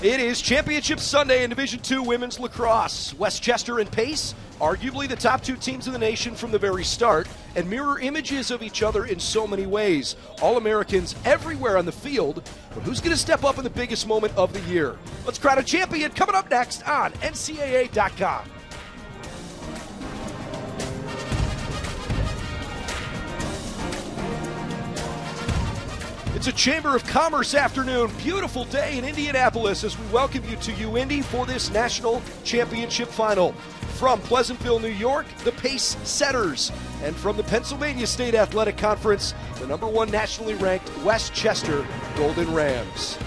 It is Championship Sunday in Division II women's lacrosse. Westchester and Pace, arguably the top two teams in the nation from the very start, and mirror images of each other in so many ways. All-Americans everywhere on the field, but who's going to step up in the biggest moment of the year? Let's crown a champion coming up next on NCAA.com. It's a Chamber of Commerce afternoon. Beautiful day in Indianapolis as we welcome you to UIndy for this national championship final. From Pleasantville, New York, the Pace Setters. And from the Pennsylvania State Athletic Conference, the #1 nationally ranked Westchester Golden Rams.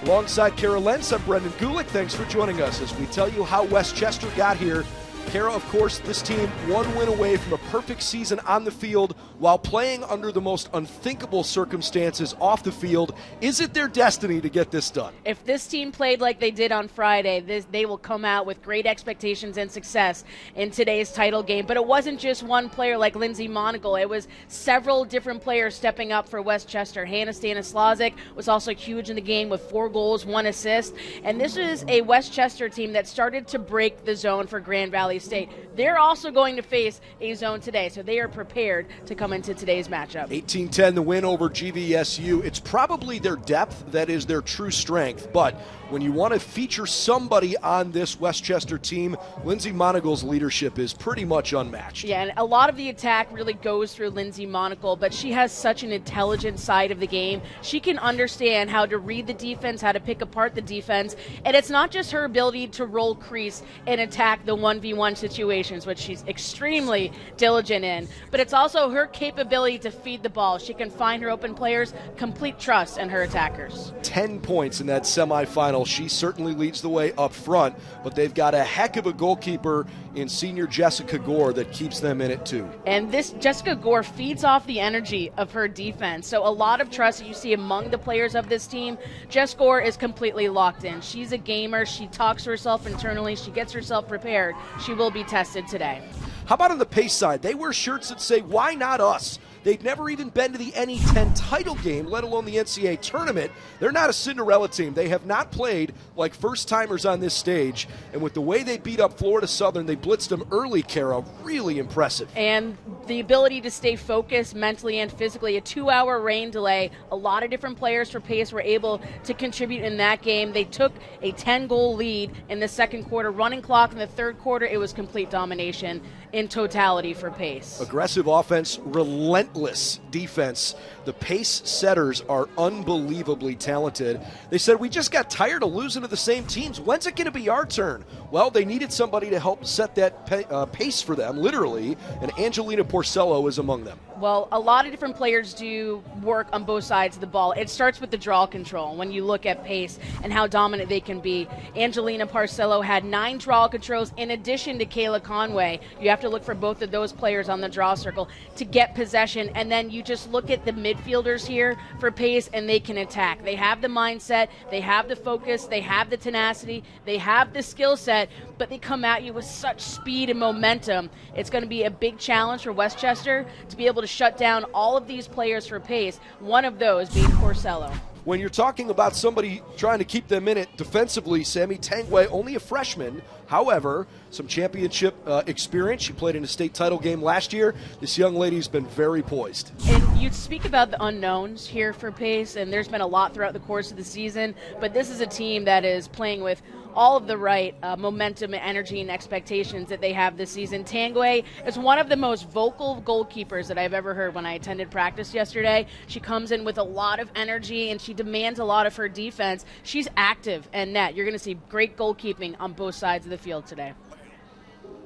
Alongside Kara Lentz, I'm Brendan Gulick. Thanks for joining us as we tell you how Westchester got here. Kara, of course, this team one win away from a perfect season on the field while playing under the most unthinkable circumstances off the field. Is it their destiny to get this done? If this team played like they did on Friday, they will come out with great expectations and success in today's title game. But it wasn't just one player like Lindsay Monagle. It was several different players stepping up for Westchester. Hannah Stanislazic was also huge in the game with 4 goals, 1 assist. And this is a Westchester team that started to break the zone for Grand Valley State. They're also going to face a zone today, so they are prepared to come into today's matchup. 18-10 the win over GVSU. It's probably their depth that is their true strength, but when you want to feature somebody on this Westchester team, Lindsay Monagle's leadership is pretty much unmatched. Yeah, and a lot of the attack really goes through Lindsay Monagle, but she has such an intelligent side of the game. She can understand how to read the defense, how to pick apart the defense, and it's not just her ability to roll crease and attack the 1v1 situations, which she's extremely diligent in, but it's also her capability to feed the ball. She can find her open players, complete trust in her attackers. 10 points in that semifinal. She certainly leads the way up front, but they've got a heck of a goalkeeper in senior Jessica Gore that keeps them in it too. And this Jessica Gore feeds off the energy of her defense. So a lot of trust that you see among the players of this team. Jess Gore is completely locked in. She's a gamer. She talks to herself internally. She gets herself prepared. She will be tested today. How about on the Pace side? They wear shirts that say, "Why not us?" They've never even been to the NE10 title game, let alone the NCAA tournament. They're not a Cinderella team. They have not played like first-timers on this stage. And with the way they beat up Florida Southern, they blitzed them early, Kara. Really impressive. And the ability to stay focused mentally and physically. A 2-hour rain delay. A lot of different players for Pace were able to contribute in that game. They took a 10-goal lead in the second quarter. Running clock in the third quarter, it was complete domination in totality for Pace. Aggressive offense, relentless defense. The Pace Setters are unbelievably talented. They said, "We just got tired of losing to the same teams. When's it going to be our turn?" Well, they needed somebody to help set that pace for them, literally, and Angelina Porcello is among them. Well, a lot of different players do work on both sides of the ball. It starts with the draw control when you look at Pace and how dominant they can be. Angelina Porcello had 9 draw controls in addition to Kayla Conway. You have to look for both of those players on the draw circle to get possession, and then you just look at the midfielders here for Pace and they can attack. They have the mindset, they have the focus, they have the tenacity, they have the skill set, but they come at you with such speed and momentum. It's going to be a big challenge for Westchester to be able to shut down all of these players for Pace, one of those being Porcello. When you're talking about somebody trying to keep them in it defensively, Sammy Tangwe, only a freshman, however, some championship experience. She played in a state title game last year. This young lady's been very poised. And you speak about the unknowns here for Pace, and there's been a lot throughout the course of the season, but this is a team that is playing with all of the right momentum and energy and expectations that they have this season. Tangwe is one of the most vocal goalkeepers that I've ever heard when I attended practice yesterday. She comes in with a lot of energy and she demands a lot of her defense. She's active and net. You're going to see great goalkeeping on both sides of the field today.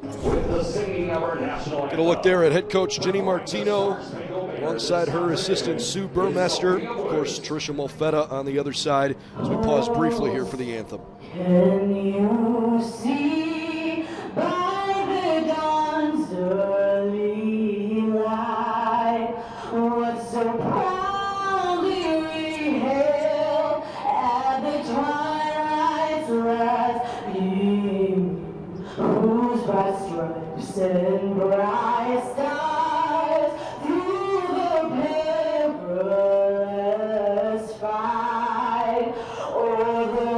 Get a look there at head coach Jenny Martino alongside her assistant Sue Burmester. Of course, Tricia Molfetta on the other side as we pause briefly here for the anthem. Can you see by the dawn's early light what so proudly we hailed at the twilight's rising, whose bright stripes and bright stars through the perilous fight o'er the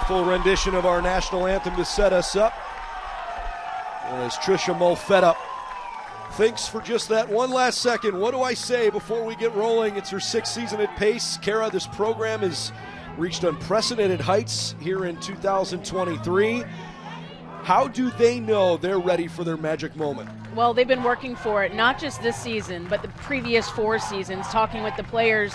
Beautiful rendition of our national anthem to set us up. As Trisha Mulfetta thinks for just that one last second, what do I say before we get rolling? It's her 6th season at Pace. Kara, this program has reached unprecedented heights here in 2023. How do they know they're ready for their magic moment? Well, they've been working for it, not just this season, but the previous 4 seasons, talking with the players.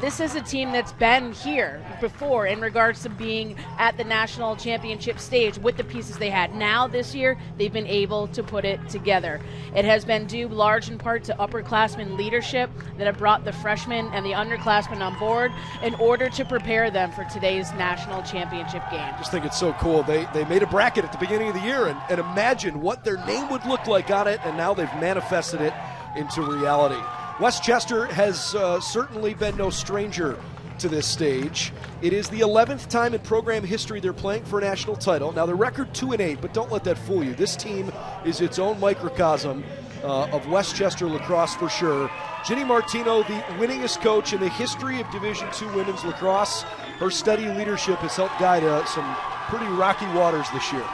This is a team that's been here before in regards to being at the national championship stage with the pieces they had. Now, this year, they've been able to put it together. It has been due large in part to upperclassmen leadership that have brought the freshmen and the underclassmen on board in order to prepare them for today's national championship game. I just think it's so cool. They made a bracket at the beginning of the year, and imagine what their name would look like on it, and now they've manifested it into reality. Westchester has certainly been no stranger to this stage. It is the 11th time in program history they're playing for a national title. Now, the record 2-8, but don't let that fool you. This team is its own microcosm of Westchester lacrosse for sure. Ginny Martino, the winningest coach in the history of Division II women's lacrosse. Her steady leadership has helped guide some pretty rocky waters this year.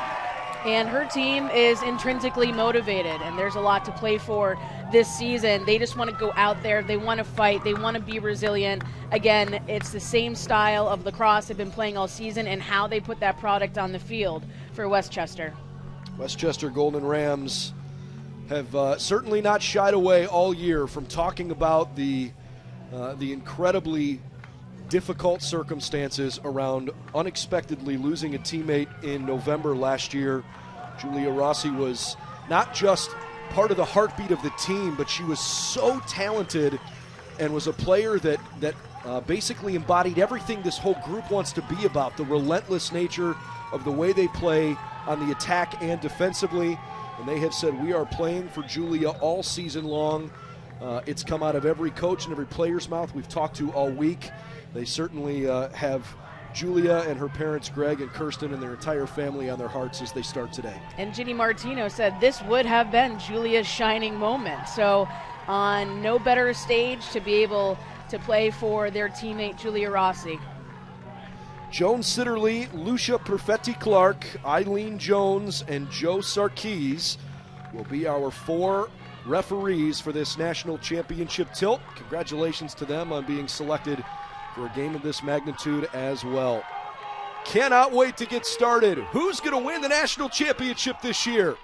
And her team is intrinsically motivated, and there's a lot to play for this season. They just want to go out there. They want to fight. They want to be resilient. Again, it's the same style of lacrosse they've been playing all season and how they put that product on the field for Westchester. Westchester Golden Rams have certainly not shied away all year from talking about the incredibly difficult circumstances around unexpectedly losing a teammate in November last year. Julia Rossi was not just part of the heartbeat of the team, but she was so talented and was a player that basically embodied everything this whole group wants to be about, the relentless nature of the way they play on the attack and defensively. And they have said, we are playing for Julia all season long. It's come out of every coach and every player's mouth we've talked to all week. They certainly have Julia and her parents, Greg and Kirsten, and their entire family on their hearts as they start today. And Ginny Martino said this would have been Julia's shining moment. So on no better stage to be able to play for their teammate, Julia Rossi. Joan Sitterly, Lucia Perfetti-Clark, Eileen Jones, and Joe Sarkees will be our 4 referees for this national championship tilt. Congratulations to them on being selected for a game of this magnitude as well. Cannot wait to get started. Who's going to win the national championship this year?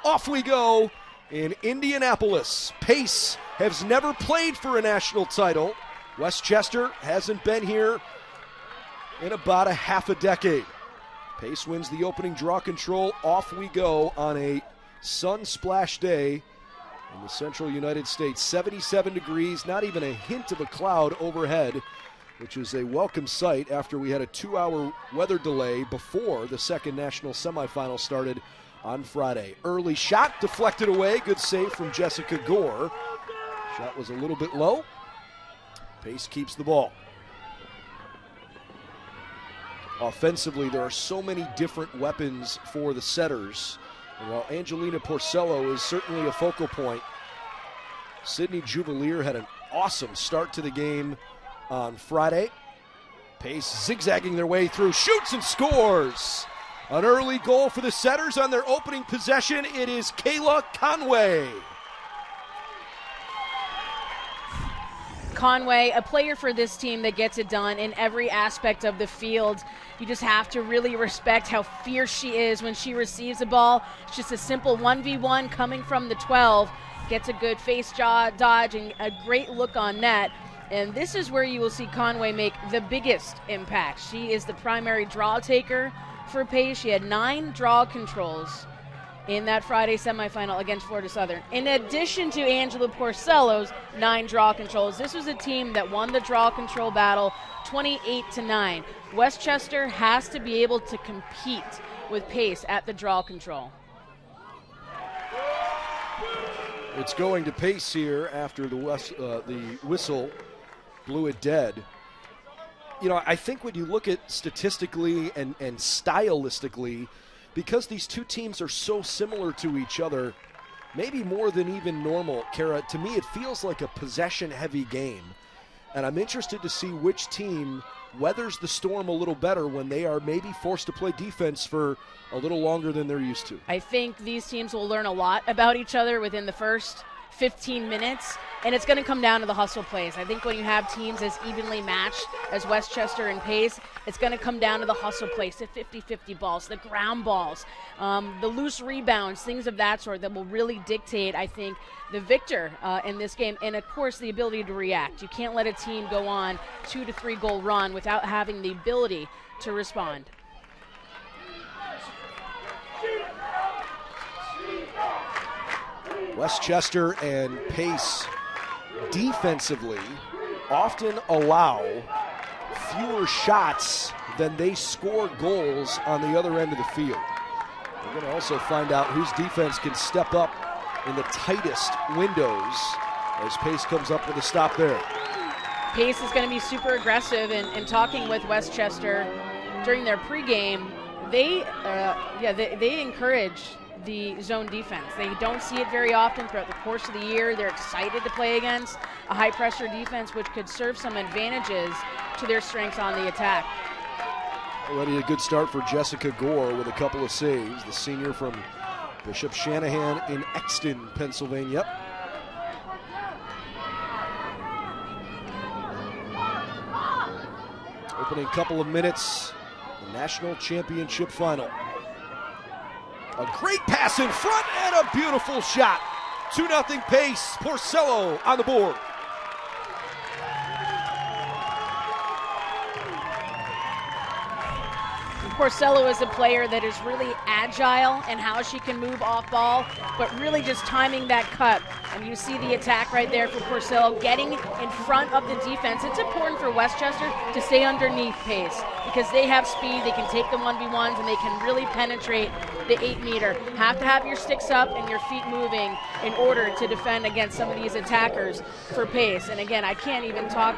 Off we go in Indianapolis. Pace has never played for a national title. Westchester hasn't been here in about a half a decade. Pace wins the opening draw control. Off we go on a sun-splashed day in the central United States. 77 degrees, not even a hint of a cloud overhead, which is a welcome sight after we had a 2-hour weather delay before the second national semifinal started on Friday. Early shot deflected away. Good save from Jessica Gore. Shot was a little bit low. Pace keeps the ball. Offensively, there are so many different weapons for the setters. And while Angelina Porcello is certainly a focal point, Sydney Juvelier had an awesome start to the game on Friday. Pace zigzagging their way through, shoots and scores. An early goal for the setters on their opening possession. It is Kayla Conway. Conway, a player for this team that gets it done in every aspect of the field. You just have to really respect how fierce she is when she receives the ball. It's just a simple 1v1 coming from the 12. Gets a good face dodge and a great look on net. And this is where you will see Conway make the biggest impact. She is the primary draw taker for Pace. She had 9 draw controls in that Friday semifinal against Florida Southern. In addition to Angela Porcello's 9 draw controls, this was a team that won the draw control battle 28-9. Westchester has to be able to compete with Pace at the draw control. It's going to Pace here after the whistle blew it dead. You know, I think when you look at statistically and stylistically, because these two teams are so similar to each other, maybe more than even normal, Kara, to me it feels like a possession-heavy game. and I'm interested to see which team weathers the storm a little better when they are maybe forced to play defense for a little longer than they're used to. I think these teams will learn a lot about each other within the first 15 minutes, and it's going to come down to the hustle plays. I think when you have teams as evenly matched as Westchester and Pace, it's going to come down to the hustle plays, the 50-50 balls, the ground balls, the loose rebounds, things of that sort that will really dictate, I think, the victor in this game. And, of course, the ability to react. You can't let a team go on 2 to 3 goal run without having the ability to respond. Westchester and Pace defensively often allow fewer shots than they score goals on the other end of the field. We're going to also find out whose defense can step up in the tightest windows as Pace comes up with a stop there. Pace is going to be super aggressive, and talking with Westchester during their pregame, they encourage the zone defense. They don't see it very often throughout the course of the year. They're excited to play against a high-pressure defense, which could serve some advantages to their strengths on the attack. Already a good start for Jessica Gore with a couple of saves, the senior from Bishop Shanahan in Exton, Pennsylvania. Opening couple of minutes, the national championship final. A great pass in front and a beautiful shot. 2-0 Pace. Porcello on the board. Porcello is a player that is really agile in how she can move off ball, but really just timing that cut. And you see the attack right there for Porcello getting in front of the defense. It's important for Westchester to stay underneath Pace because they have speed, they can take the 1v1s, and they can really penetrate the 8-meter. Have to have your sticks up and your feet moving in order to defend against some of these attackers for Pace. And again, I can't even talk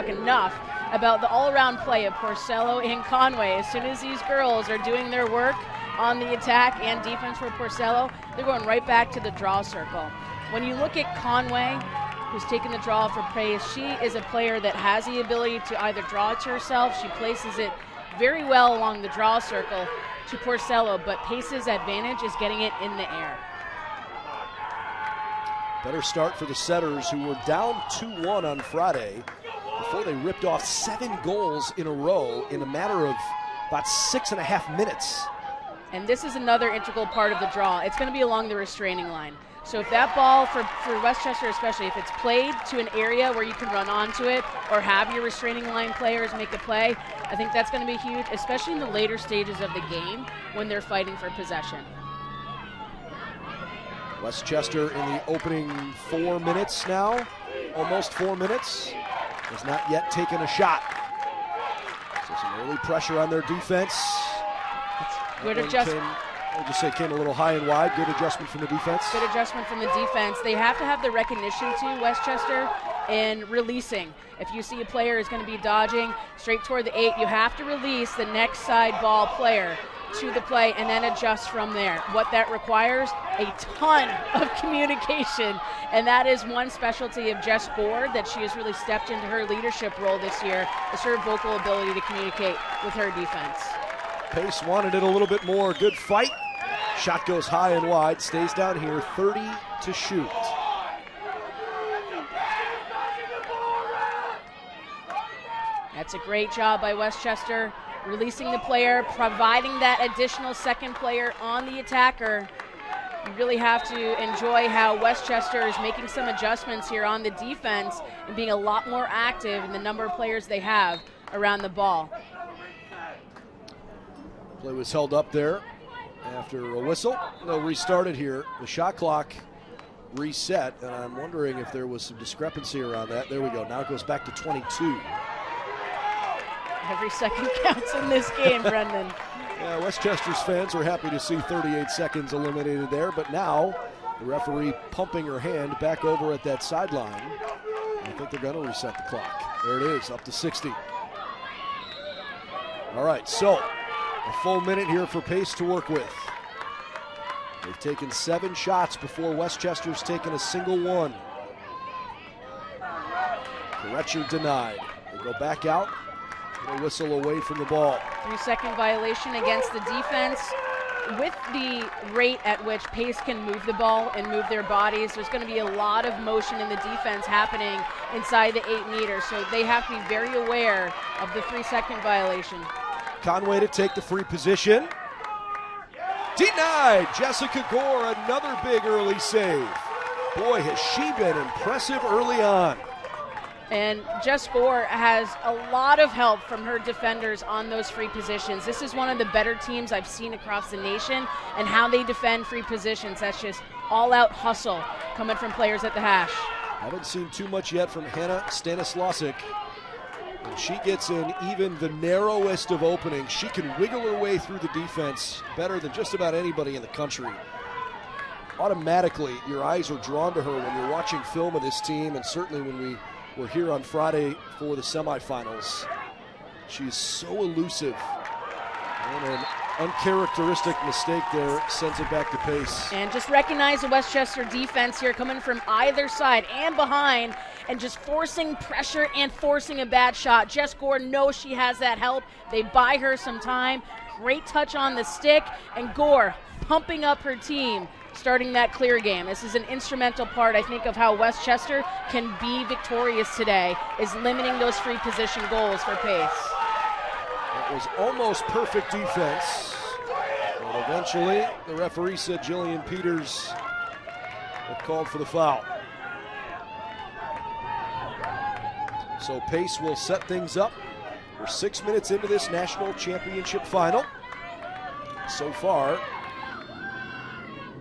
enough about the all-around play of Porcello and Conway. As soon as these girls are doing their work on the attack and defense for Porcello, they're going right back to the draw circle. When you look at Conway, who's taking the draw for Pace, she is a player that has the ability to either draw it to herself. She places it very well along the draw circle to Porcello, but Pace's advantage is getting it in the air. Better start for the Setters, who were down 2-1 on Friday before they ripped off 7 goals in a row in a matter of about 6.5 minutes. And this is another integral part of the draw. It's going to be along the restraining line. So if that ball, for Westchester especially, if it's played to an area where you can run onto it or have your restraining line players make a play, I think that's going to be huge, especially in the later stages of the game when they're fighting for possession. Westchester in the opening 4 minutes now, almost 4 minutes, has not yet taken a shot. So some early pressure on their defense. Good adjustment. I'll just say came a little high and wide. Good adjustment from the defense. Good adjustment from the defense. They have to have the recognition too, Westchester, in releasing. If you see a player is going to be dodging straight toward the 8, you have to release the next side ball player to the play and then adjust from there. What that requires, a ton of communication, and that is one specialty of Jess Gore that she has really stepped into her leadership role this year, is her vocal ability to communicate with her defense. Pace wanted it a little bit more. Good fight. Shot goes high and wide, stays down here, 30 to shoot. That's a great job by Westchester, releasing the player, providing that additional second player on the attacker. You really have to enjoy how Westchester is making some adjustments here on the defense and being a lot more active in the number of players they have around the ball. Play was held up there after a whistle. They'll restart it here. The shot clock reset, and I'm wondering if there was some discrepancy around that. There we go. Now it goes back to 22. Every second counts in this game, Brendan. Yeah, Westchester's fans were happy to see 38 seconds eliminated there, but now the referee pumping her hand back over at that sideline. I think they're going to reset the clock. There it is, up to 60. All right, so a full minute here for Pace to work with. They've taken 7 shots before Westchester's taken a single one. Correction denied. They go back out. A whistle away from the ball. 3-second violation against the defense. With the rate at which Pace can move the ball and move their bodies, there's going to be a lot of motion in the defense happening inside the 8 meters. So they have to be very aware of the 3-second violation. Conway to take the free position. Denied. Jessica Gore, another big early save. Boy, has she been impressive early on. And Jess Gore has a lot of help from her defenders on those free positions. This is one of the better teams I've seen across the nation, and how they defend free positions. That's just all-out hustle coming from players at the hash. Haven't seen too much yet from Hannah Stanislasic. When she gets in even the narrowest of openings, she can wiggle her way through the defense better than just about anybody in the country. Automatically, your eyes are drawn to her when you're watching film of this team, and certainly when we're here on Friday for the semifinals. She's so elusive. And an uncharacteristic mistake there sends it back to Pace. And just recognize the Westchester defense here coming from either side and behind, and just forcing pressure and forcing a bad shot. Jess Gore knows she has that help. They buy her some time. Great touch on the stick, and Gore pumping up her team, starting that clear game. This is an instrumental part, I think, of how Westchester can be victorious today, is limiting those free position goals for Pace. That was almost perfect defense. And eventually, the referee said Jillian Peters had called for the foul. So Pace will set things up. We're 6 minutes into this national championship final. So far,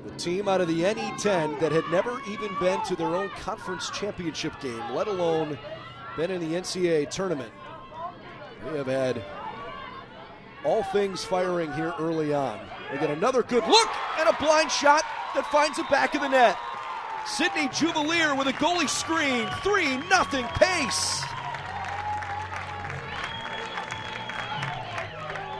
the team out of the NE10 that had never even been to their own conference championship game, let alone been in the NCAA tournament. They have had all things firing here early on. They get another good look and a blind shot that finds the back of the net. Sydney Juvelier with a goalie screen. 3-0 Pace.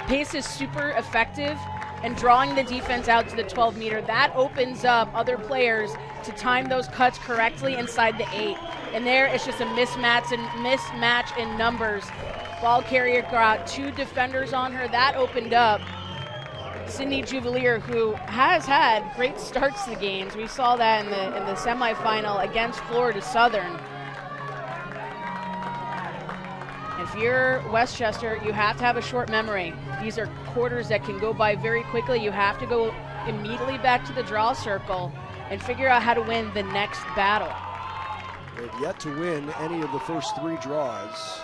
Pace is super effective and drawing the defense out to the 12-meter. That opens up other players to time those cuts correctly inside the 8. And there it's just a mismatch in numbers. Ball carrier got 2 defenders on her. That opened up Sydney Juvelier, who has had great starts to the games. We saw that in the semifinal against Florida Southern. If you're Westchester, you have to have a short memory. These are quarters that can go by very quickly. You have to go immediately back to the draw circle and figure out how to win the next battle. They've yet to win any of the first 3 draws.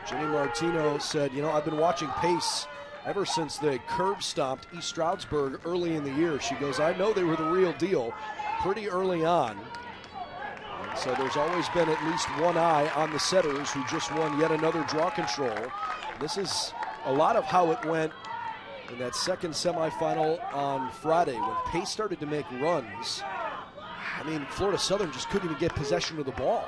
Jenny Martino said, I've been watching Pace ever since they curb stomped East Stroudsburg early in the year. She goes, I know they were the real deal pretty early on. So there's always been at least one eye on the setters, who just won yet another draw control. This is a lot of how it went in that second semifinal on Friday when Pace started to make runs. I mean, Florida Southern just couldn't even get possession of the ball.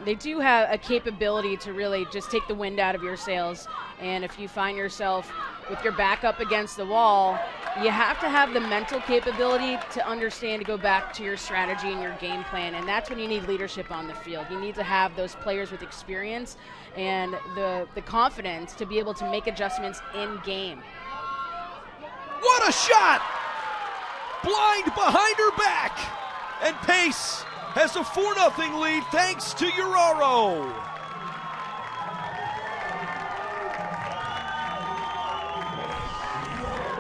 They do have a capability to really just take the wind out of your sails. And if you find yourself with your back up against the wall, you have to have the mental capability to understand to go back to your strategy and your game plan. And that's when you need leadership on the field. You need to have those players with experience and the confidence to be able to make adjustments in game. What a shot! Blind behind her back. And Pace has a 4-0 lead thanks to Uraro.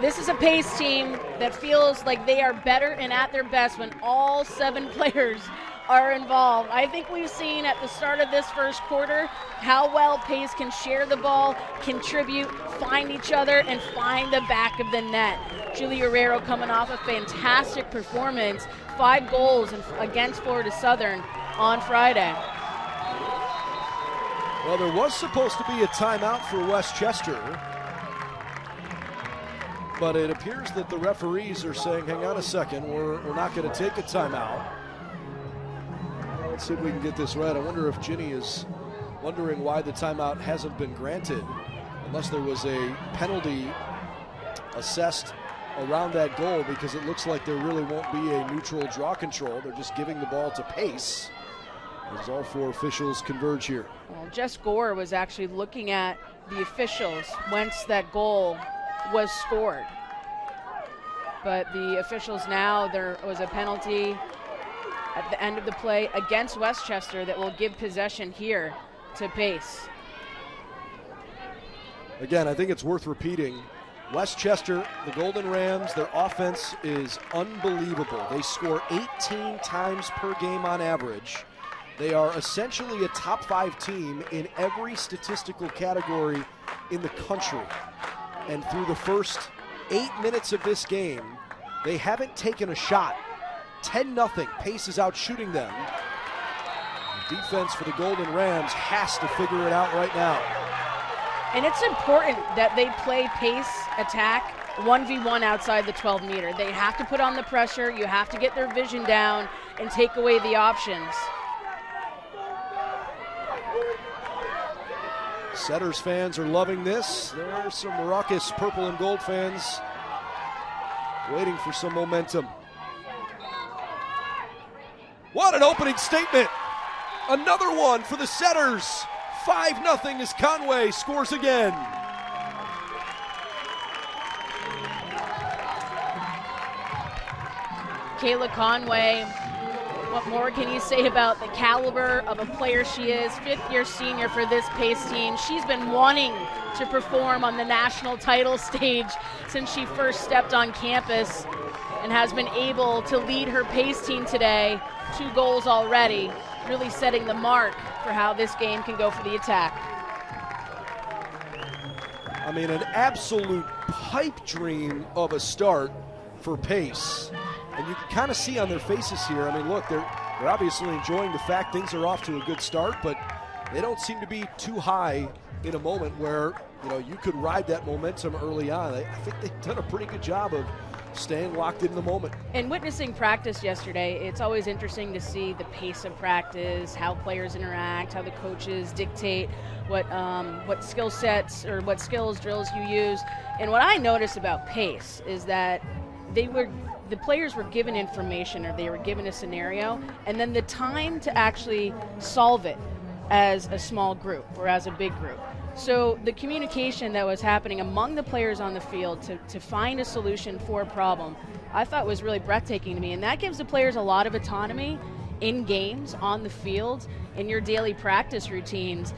This is a Pace team that feels like they are better and at their best when all 7 players are involved. I think we've seen at the start of this first quarter how well Pace can share the ball, contribute, find each other, and find the back of the net. Julie Herrero coming off a fantastic performance, 5 goals against Florida Southern on Friday. Well, there was supposed to be a timeout for Westchester, but it appears that the referees are saying, hang on a second, we're not going to take a timeout. Let's see if we can get this right. I wonder if Ginny is wondering why the timeout hasn't been granted, unless there was a penalty assessed around that goal, because it looks like there really won't be a neutral draw control. They're just giving the ball to Pace. as all four officials converge here. Well, Jess Gore was actually looking at the officials whence that goal was scored. But the officials now, there was a penalty at the end of the play against Westchester that will give possession here to Pace. Again, I think it's worth repeating. Westchester, the Golden Rams, their offense is unbelievable. They score 18 times per game on average. They are essentially a top 5 team in every statistical category in the country. And through the first 8 minutes of this game, they haven't taken a shot. 10-0, Pace is out shooting them. The defense for the Golden Rams has to figure it out right now. And it's important that they play pace attack 1v1 outside the 12-meter. They have to put on the pressure. You have to get their vision down and take away the options. Setters fans are loving this. There are some raucous purple and gold fans waiting for some momentum. What an opening statement. Another one for the Setters. 5-0 as Conway scores again. Kayla Conway, what more can you say about the caliber of a player she is? 5th-year senior for this Pace team. She's been wanting to perform on the national title stage since she first stepped on campus and has been able to lead her Pace team today. 2 goals already, really setting the mark for how this game can go for the attack. I mean, an absolute pipe dream of a start for Pace. And you can kind of see on their faces here, I mean, look, they're obviously enjoying the fact things are off to a good start, but they don't seem to be too high in a moment where, you know, you could ride that momentum early on. I think they've done a pretty good job of staying locked in the moment. And witnessing practice yesterday, it's always interesting to see the pace of practice, how players interact, how the coaches dictate what skill sets or what skills drills you use. And what I noticed about Pace is that the players were given information, or they were given a scenario, and then the time to actually solve it as a small group or as a big group. So the communication that was happening among the players on the field to find a solution for a problem, I thought was really breathtaking to me. And that gives the players a lot of autonomy in games, on the field, in your daily practice routines,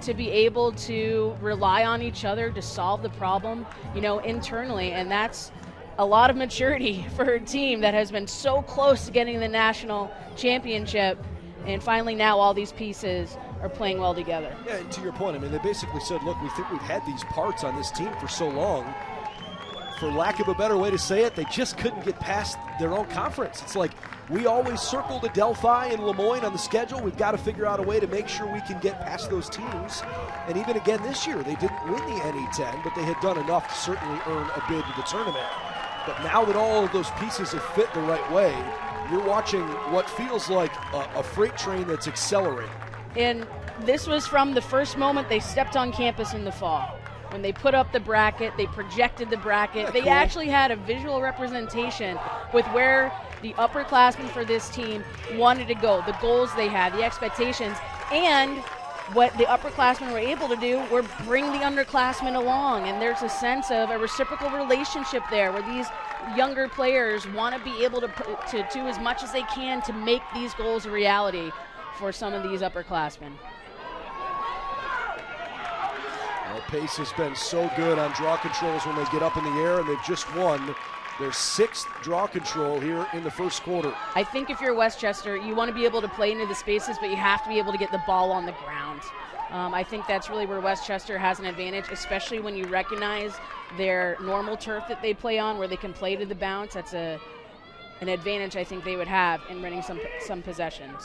to be able to rely on each other to solve the problem, you know, internally. And that's a lot of maturity for a team that has been so close to getting the national championship. And finally now all these pieces are playing well together. Yeah, and to your point, I mean, they basically said, look, we think we've had these parts on this team for so long. For lack of a better way to say it, they just couldn't get past their own conference. It's like, we always circled Adelphi and Lemoyne on the schedule. We've got to figure out a way to make sure we can get past those teams. And even again this year, they didn't win the NE10, but they had done enough to certainly earn a bid to the tournament. But now that all of those pieces have fit the right way, you're watching what feels like a freight train that's accelerating. And this was from the first moment they stepped on campus in the fall. When they put up the bracket, they projected the bracket. They actually had a visual representation with where the upperclassmen for this team wanted to go, the goals they had, the expectations, and what the upperclassmen were able to do were bring the underclassmen along. And there's a sense of a reciprocal relationship there where these younger players want to be able to do as much as they can to make these goals a reality for some of these upperclassmen. Well, Pace has been so good on draw controls when they get up in the air, and they've just won their 6th draw control here in the first quarter. I think if you're Westchester, you want to be able to play into the spaces, but you have to be able to get the ball on the ground. I think that's really where Westchester has an advantage, especially when you recognize their normal turf that they play on, where they can play to the bounce. That's an advantage I think they would have in winning some possessions.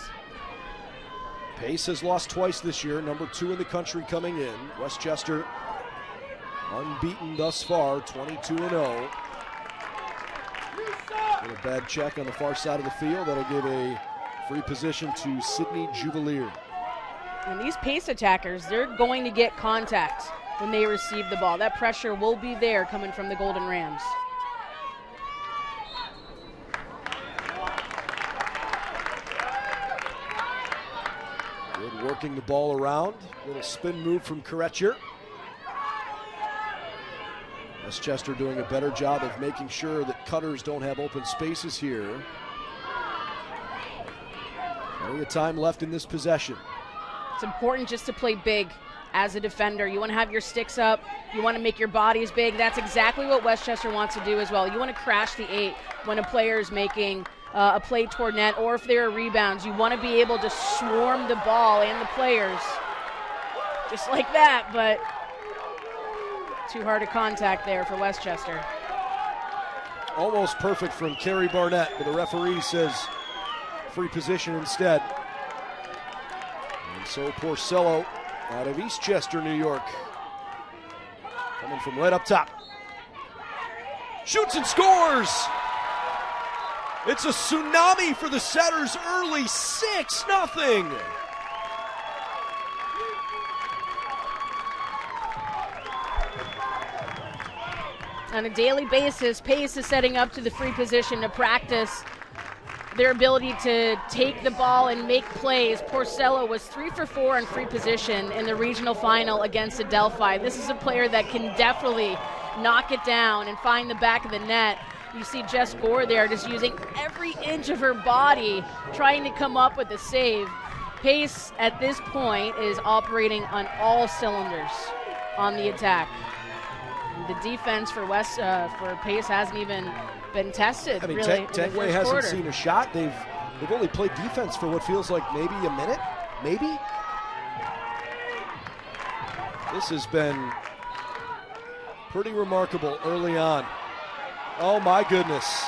Pace has lost twice this year, number 2 in the country coming in. Westchester unbeaten thus far, 22-0. A bad check on the far side of the field. That'll give a free position to Sydney Juvelier. And these pace attackers, they're going to get contact when they receive the ball. That pressure will be there coming from the Golden Rams. Good working the ball around. Little spin move from Koretcher. Westchester doing a better job of making sure that cutters don't have open spaces here. Plenty of time left in this possession. It's important just to play big as a defender. You want to have your sticks up. You want to make your bodies big. That's exactly what Westchester wants to do as well. You want to crash the 8 when a player is making a play toward net, or if there are rebounds. You want to be able to swarm the ball and the players just like that, but too hard a contact there for Westchester. Almost perfect from Kerry Barnett, but the referee says free position instead. And so Porcello out of Eastchester, New York, coming from right up top. Shoots and scores! It's a tsunami for the Setters early, 6-0. On a daily basis, Pace is setting up to the free position to practice their ability to take the ball and make plays. Porcello was 3 for 4 in free position in the regional final against Adelphi. This is a player that can definitely knock it down and find the back of the net. You see Jess Gore there just using every inch of her body trying to come up with a save. Pace at this point is operating on all cylinders on the attack. The defense for Pace hasn't even been tested. I mean, really. Tangway hasn't seen a shot. They've only played defense for what feels like maybe a minute, maybe. This has been pretty remarkable early on. Oh my goodness.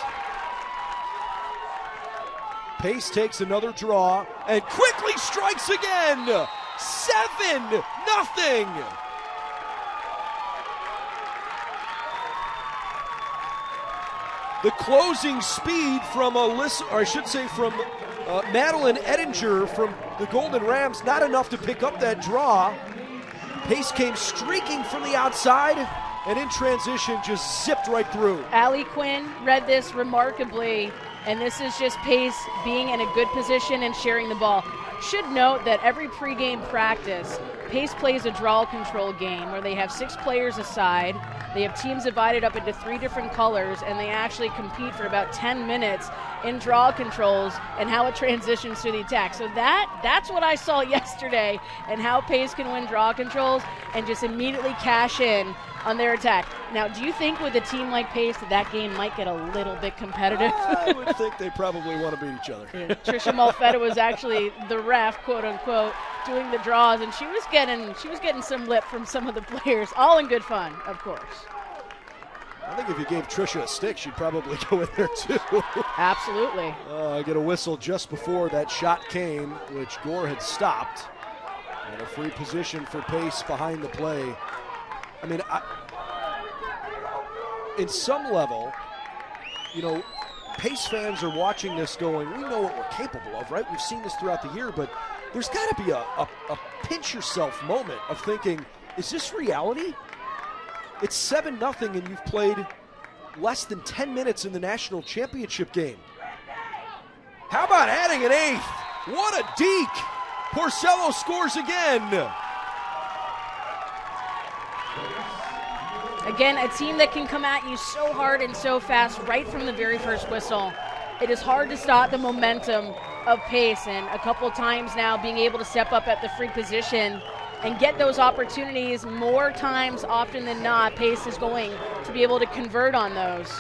Pace takes another draw and quickly strikes again. 7-0. The closing speed from from Madeline Edinger from the Golden Rams, not enough to pick up that draw. Pace came streaking from the outside and in transition just zipped right through. Allie Quinn read this remarkably, and this is just Pace being in a good position and sharing the ball. Should note that every pregame practice, Pace plays a draw control game where they have 6 players aside. They have teams divided up into 3 different colors, and they actually compete for about 10 minutes in draw controls and how it transitions to the attack. So that's what I saw yesterday, and how Pace can win draw controls and just immediately cash in on their attack. Now, do you think with a team like Pace that game might get a little bit competitive? I would think they probably want to beat each other. Yeah, Trisha Malfetta was actually the ref, quote unquote, doing the draws, and she was getting some lip from some of the players, all in good fun, of course. I think if you gave Trisha a stick, she'd probably go in there too. Absolutely. I get a whistle just before that shot came, which Gore had stopped. And a free position for Pace behind the play. I mean, in some level, Pace fans are watching this going, we know what we're capable of, right? We've seen this throughout the year, but there's got to be a pinch yourself moment of thinking, is this reality? It's 7-0 and you've played less than 10 minutes in the national championship game. How about adding an 8th? What a deke! Porcello scores again. Again, a team that can come at you so hard and so fast right from the very first whistle. It is hard to stop the momentum of Pace, and a couple times now being able to step up at the free position and get those opportunities more times often than not. Pace is going to be able to convert on those.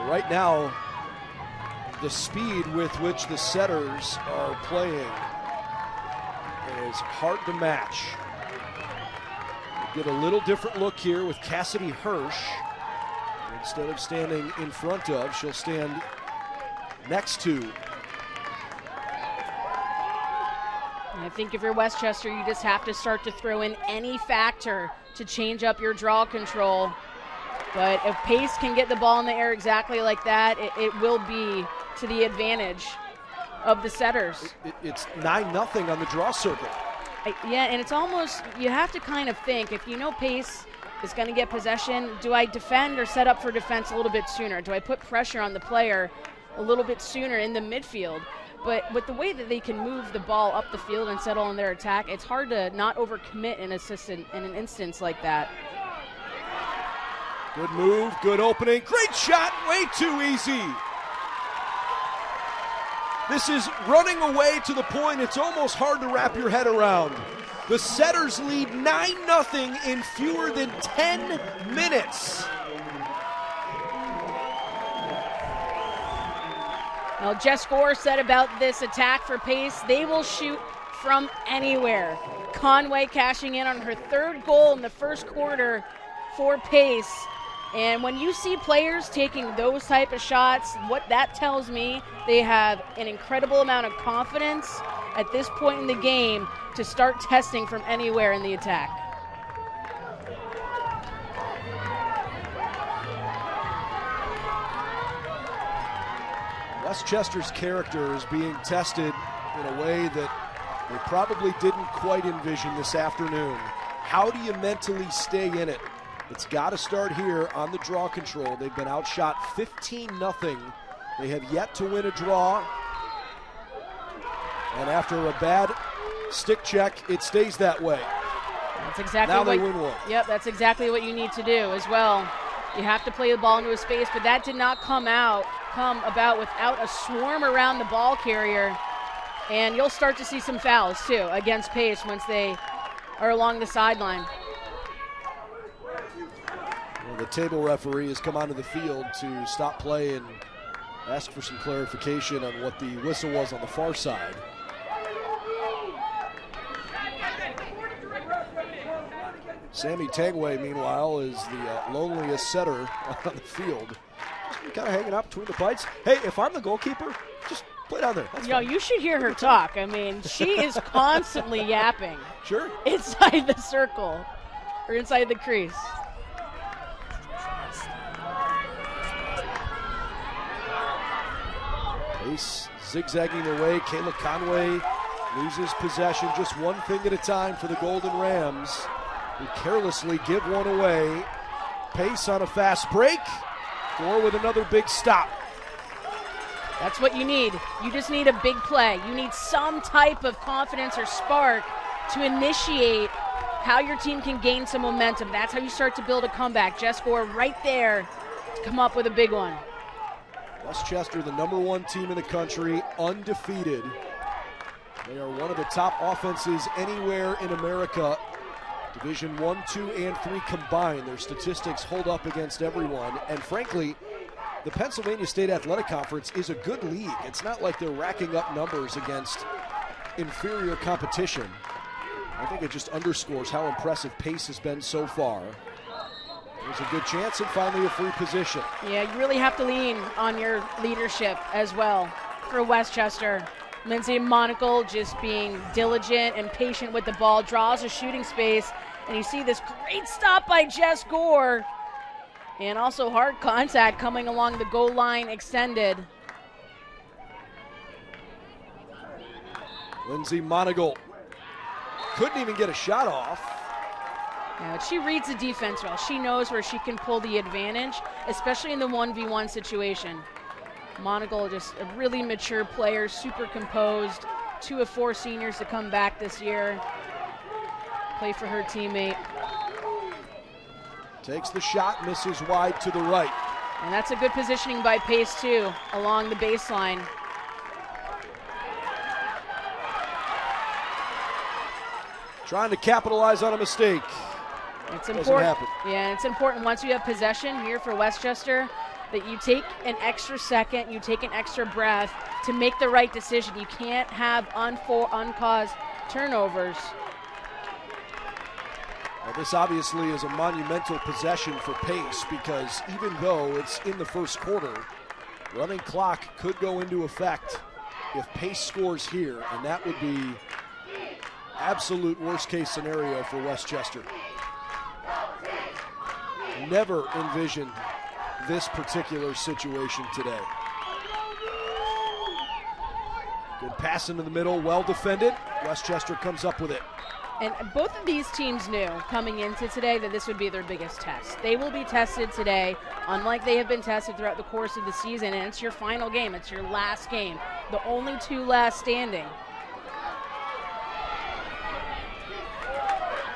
Right now, the speed with which the Setters are playing is hard to match. We get a little different look here with Cassidy Hirsch. Instead of standing in front of, she'll stand next to. I think if you're Westchester, you just have to start to throw in any factor to change up your draw control. But if Pace can get the ball in the air exactly like that, it will be to the advantage of the setters. It's 9-0 on the draw circle. Yeah, and it's almost, you have to kind of think, if you know Pace is going to get possession, do I defend or set up for defense a little bit sooner? Do I put pressure on the player a little bit sooner in the midfield? But with the way that they can move the ball up the field and settle on their attack, it's hard to not overcommit in an instance like that. Good move, good opening, great shot, way too easy. This is running away to the point it's almost hard to wrap your head around. The Setters lead 9-0 in fewer than 10 minutes. Now, Jess Gore said about this attack for Pace, they will shoot from anywhere. Conway cashing in on her third goal in the first quarter for Pace. And when you see players taking those type of shots, what that tells me, they have an incredible amount of confidence at this point in the game to start testing from anywhere in the attack. Westchester's character is being tested in a way that they probably didn't quite envision this afternoon. How do you mentally stay in it? It's got to start here on the draw control. They've been outshot 15-0. They have yet to win a draw. And after a bad stick check, it stays that way. That's exactly now they win one. Yep, that's exactly what you need to do as well. You have to play the ball into a space, but that did not come about without a swarm around the ball carrier. And you'll start to see some fouls, too, against Pace once they are along the sideline. Well, the table referee has come onto the field to stop play and ask for some clarification on what the whistle was on the far side. Sammy Tangway, meanwhile, is the loneliest setter on the field. Just kind of hanging out between the bites. Hey, if I'm the goalkeeper, just play down there. That's fine. You should hear her talk. I mean, she is constantly yapping. Sure. Inside the circle or inside the crease. Pace zigzagging away. Kayla Conway loses possession just one thing at a time for the Golden Rams, who carelessly give one away. Pace on a fast break. Gore with another big stop. That's what you need. You just need a big play. You need some type of confidence or spark to initiate how your team can gain some momentum. That's how you start to build a comeback. Jess Gore right there to come up with a big one. Westchester, the #1 team in the country, undefeated. They are one of the top offenses anywhere in America. Division I, II, and III combined. Their statistics hold up against everyone. And frankly, the Pennsylvania State Athletic Conference is a good league. It's not like they're racking up numbers against inferior competition. I think it just underscores how impressive Pace has been so far. There's a good chance and finally a free position. Yeah, you really have to lean on your leadership as well for Westchester. Lindsay Monacle just being diligent and patient with the ball, draws a shooting space, and you see this great stop by Jess Gore. And also hard contact coming along the goal line extended. Lindsay Monagle couldn't even get a shot off. Yeah, but she reads the defense well. She knows where she can pull the advantage, especially in the 1v1 situation. Monagle, just a really mature player, super composed. 2 of 4 seniors to come back this year. Play for her teammate. Takes the shot, misses wide to the right. And that's a good positioning by Pace, too, along the baseline. Trying to capitalize on a mistake. It's Doesn't important. happen. Yeah, it's important once you have possession here for Westchester that you take an extra second, you take an extra breath to make the right decision. You can't have uncaused turnovers. Well, this obviously is a monumental possession for Pace because even though it's in the first quarter, running clock could go into effect if Pace scores here, and that would be absolute worst case scenario for Westchester. Never envisioned this particular situation today. Good pass into the middle, well defended. Westchester comes up with it. And both of these teams knew coming into today that this would be their biggest test. They will be tested today, unlike they have been tested throughout the course of the season, and it's your final game. It's your last game. The only two last standing.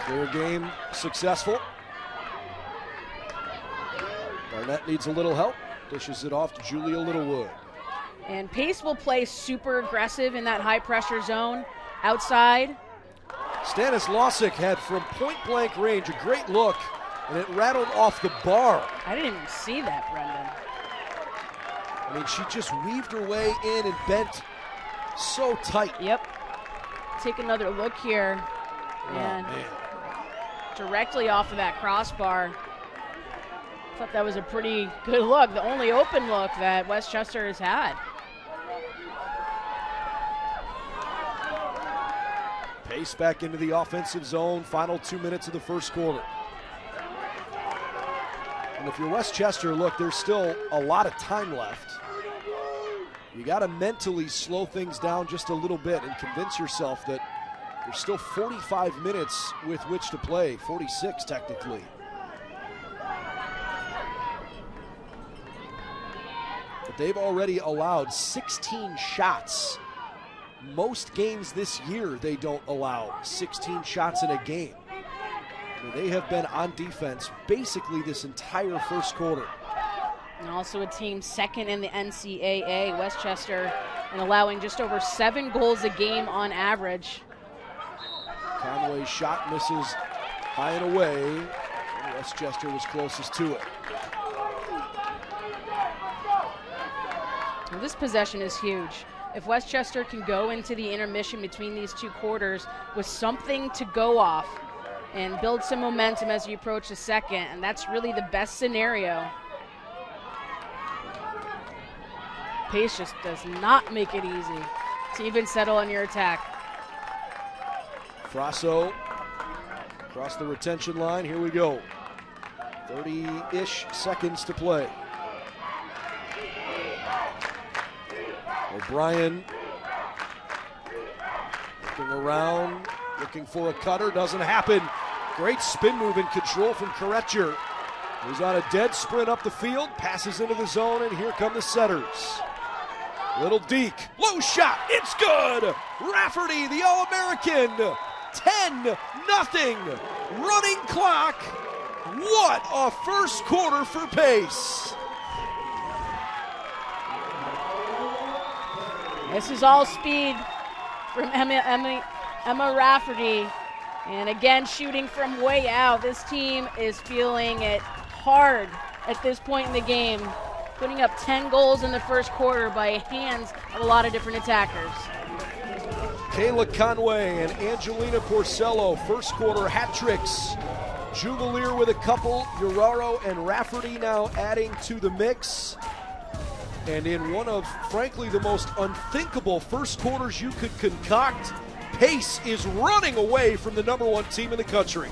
Clear game successful. Barnett needs a little help. Dishes it off to Julia Littlewood. And Pace will play super aggressive in that high-pressure zone outside. Stanislawczyk had from point-blank range a great look, and it rattled off the bar. I didn't even see that, Brendan. I mean, she just weaved her way in and bent so tight. Yep. Take another look here. And man. Directly off of that crossbar. Thought that was a pretty good look. The only open look that Westchester has had. Pace back into the offensive zone, final 2 minutes of the first quarter. And if you're Westchester, look, there's still a lot of time left. You got to mentally slow things down just a little bit and convince yourself that there's still 45 minutes with which to play, 46 technically. But they've already allowed 16 shots. Most games this year, they don't allow 16 shots in a game. I mean, they have been on defense basically this entire first quarter. And also a team second in the NCAA, Westchester, and allowing just over 7 goals a game on average. Conway's shot misses high and away. Westchester was closest to it. Well, this possession is huge. If Westchester can go into the intermission between these two quarters with something to go off and build some momentum as you approach the second, and that's really the best scenario. Pace just does not make it easy to even settle on your attack. Frasso across the retention line. Here we go. 30-ish seconds to play. O'Brien looking around, looking for a cutter. Doesn't happen. Great spin move and control from Karetcher. He's on a dead sprint up the field, passes into the zone, and here come the setters. Little Deke, low shot, it's good! Rafferty, the All-American, 10-0, running clock. What a first quarter for Pace. This is all speed from Emma Rafferty. And again, shooting from way out. This team is feeling it hard at this point in the game. Putting up 10 goals in the first quarter by hands of a lot of different attackers. Kayla Conway and Angelina Porcello, first quarter hat tricks. Juvelier with a couple, Uraro and Rafferty now adding to the mix. And in one of, frankly, the most unthinkable first quarters you could concoct, Pace is running away from the #1 team in the country.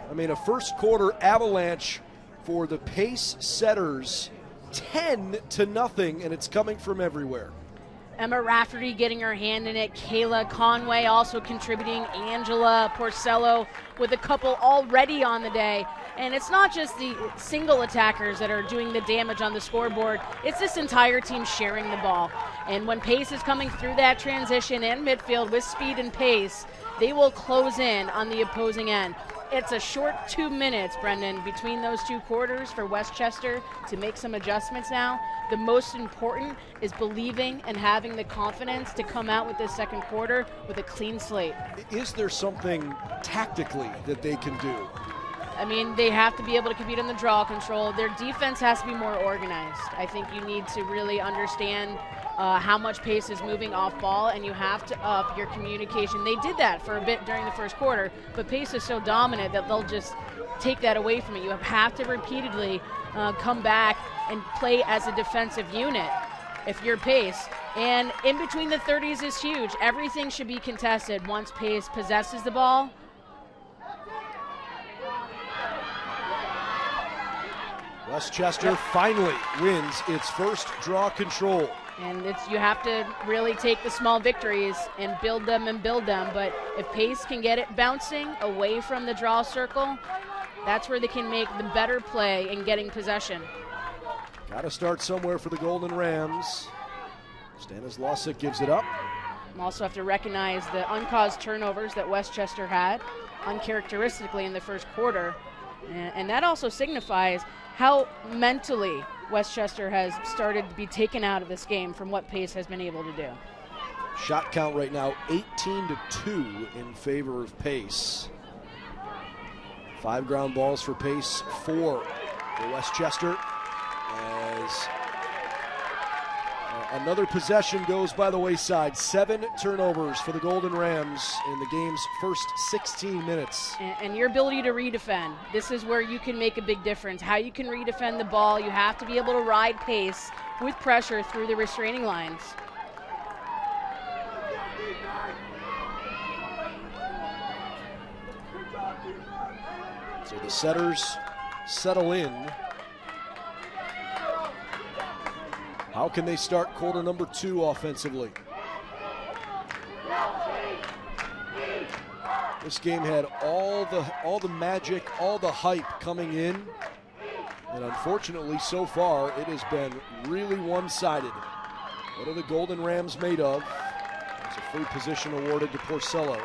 I mean, a first quarter avalanche for the Pace setters, 10-0, and it's coming from everywhere. Emma Rafferty getting her hand in it. Kayla Conway also contributing. Angela Porcello with a couple already on the day. And it's not just the single attackers that are doing the damage on the scoreboard. It's this entire team sharing the ball. And when Pace is coming through that transition and midfield with speed and pace, they will close in on the opposing end. It's a short 2 minutes, Brendan, between those two quarters for Westchester to make some adjustments now. The most important is believing and having the confidence to come out with this second quarter with a clean slate. Is there something tactically that they can do? I mean, they have to be able to compete on the draw control. Their defense has to be more organized. I think you need to really understand how much pace is moving off ball, and you have to up your communication. They did that for a bit during the first quarter, but pace is so dominant that they'll just take that away from it. You have to repeatedly come back and play as a defensive unit if you're pace. And in between the 30s is huge. Everything should be contested once pace possesses the ball. Westchester finally wins its first draw control. And you have to really take the small victories and build them. But if pace can get it bouncing away from the draw circle, that's where they can make the better play in getting possession. Got to start somewhere for the Golden Rams. Stanislausek gives it up. You also have to recognize the uncaused turnovers that Westchester had uncharacteristically in the first quarter. And that also signifies how mentally Westchester has started to be taken out of this game from what Pace has been able to do. Shot count right now 18-2 in favor of Pace. 5 ground balls for Pace, 4 for Westchester. As another possession goes by the wayside. 7 turnovers for the Golden Rams in the game's first 16 minutes. And your ability to redefend. This is where you can make a big difference. How you can redefend the ball. You have to be able to ride pace with pressure through the restraining lines. So the setters settle in. How can they start quarter number 2 offensively? This game had all the magic, all the hype coming in, and unfortunately so far it has been really one-sided. What are the Golden Rams made of? There's a free position awarded to Porcello.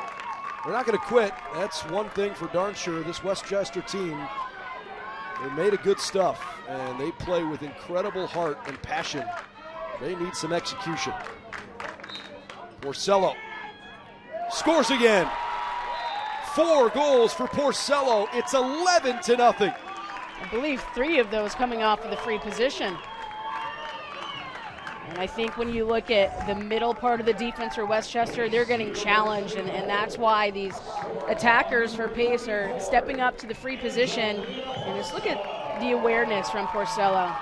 They're not going to quit. That's one thing for darn sure. This Westchester team, they made a good stuff, and they play with incredible heart and passion. They need some execution. Porcello scores again. 4 goals for Porcello. It's 11-0. I believe 3 of those coming off of the free position. And I think when you look at the middle part of the defense for Westchester, they're getting challenged, and that's why these attackers for Pace are stepping up to the free position. And just look at the awareness from Porcello.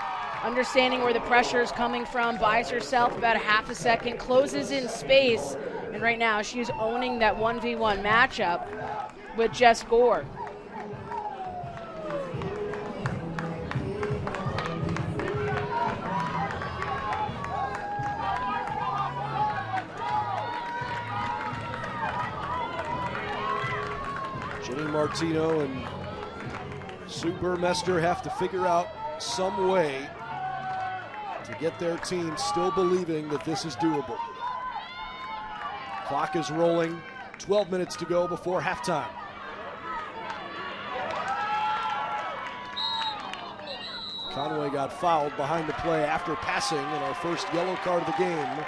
Understanding where the pressure is coming from, buys herself about a half a second, closes in space, and right now she's owning that 1v1 matchup with Jess Gore. Jenny Martino and Sue Burmester have to figure out some way to get their team still believing that this is doable. Clock is rolling, 12 minutes to go before halftime. Conway got fouled behind the play after passing, and our first yellow card of the game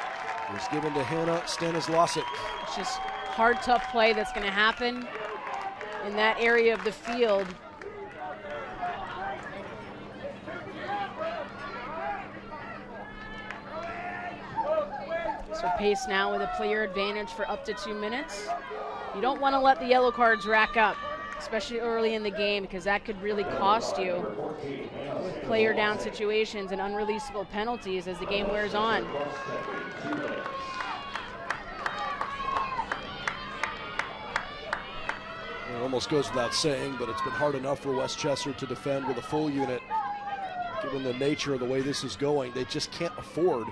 was given to Hannah Stanislausek. It's just hard, tough play that's going to happen in that area of the field. So Pace now with a player advantage for up to 2 minutes. You don't want to let the yellow cards rack up, especially early in the game, because that could really cost you with player down situations and unreleasable penalties as the game wears on. It almost goes without saying, but it's been hard enough for Westchester to defend with a full unit. Given the nature of the way this is going, they just can't afford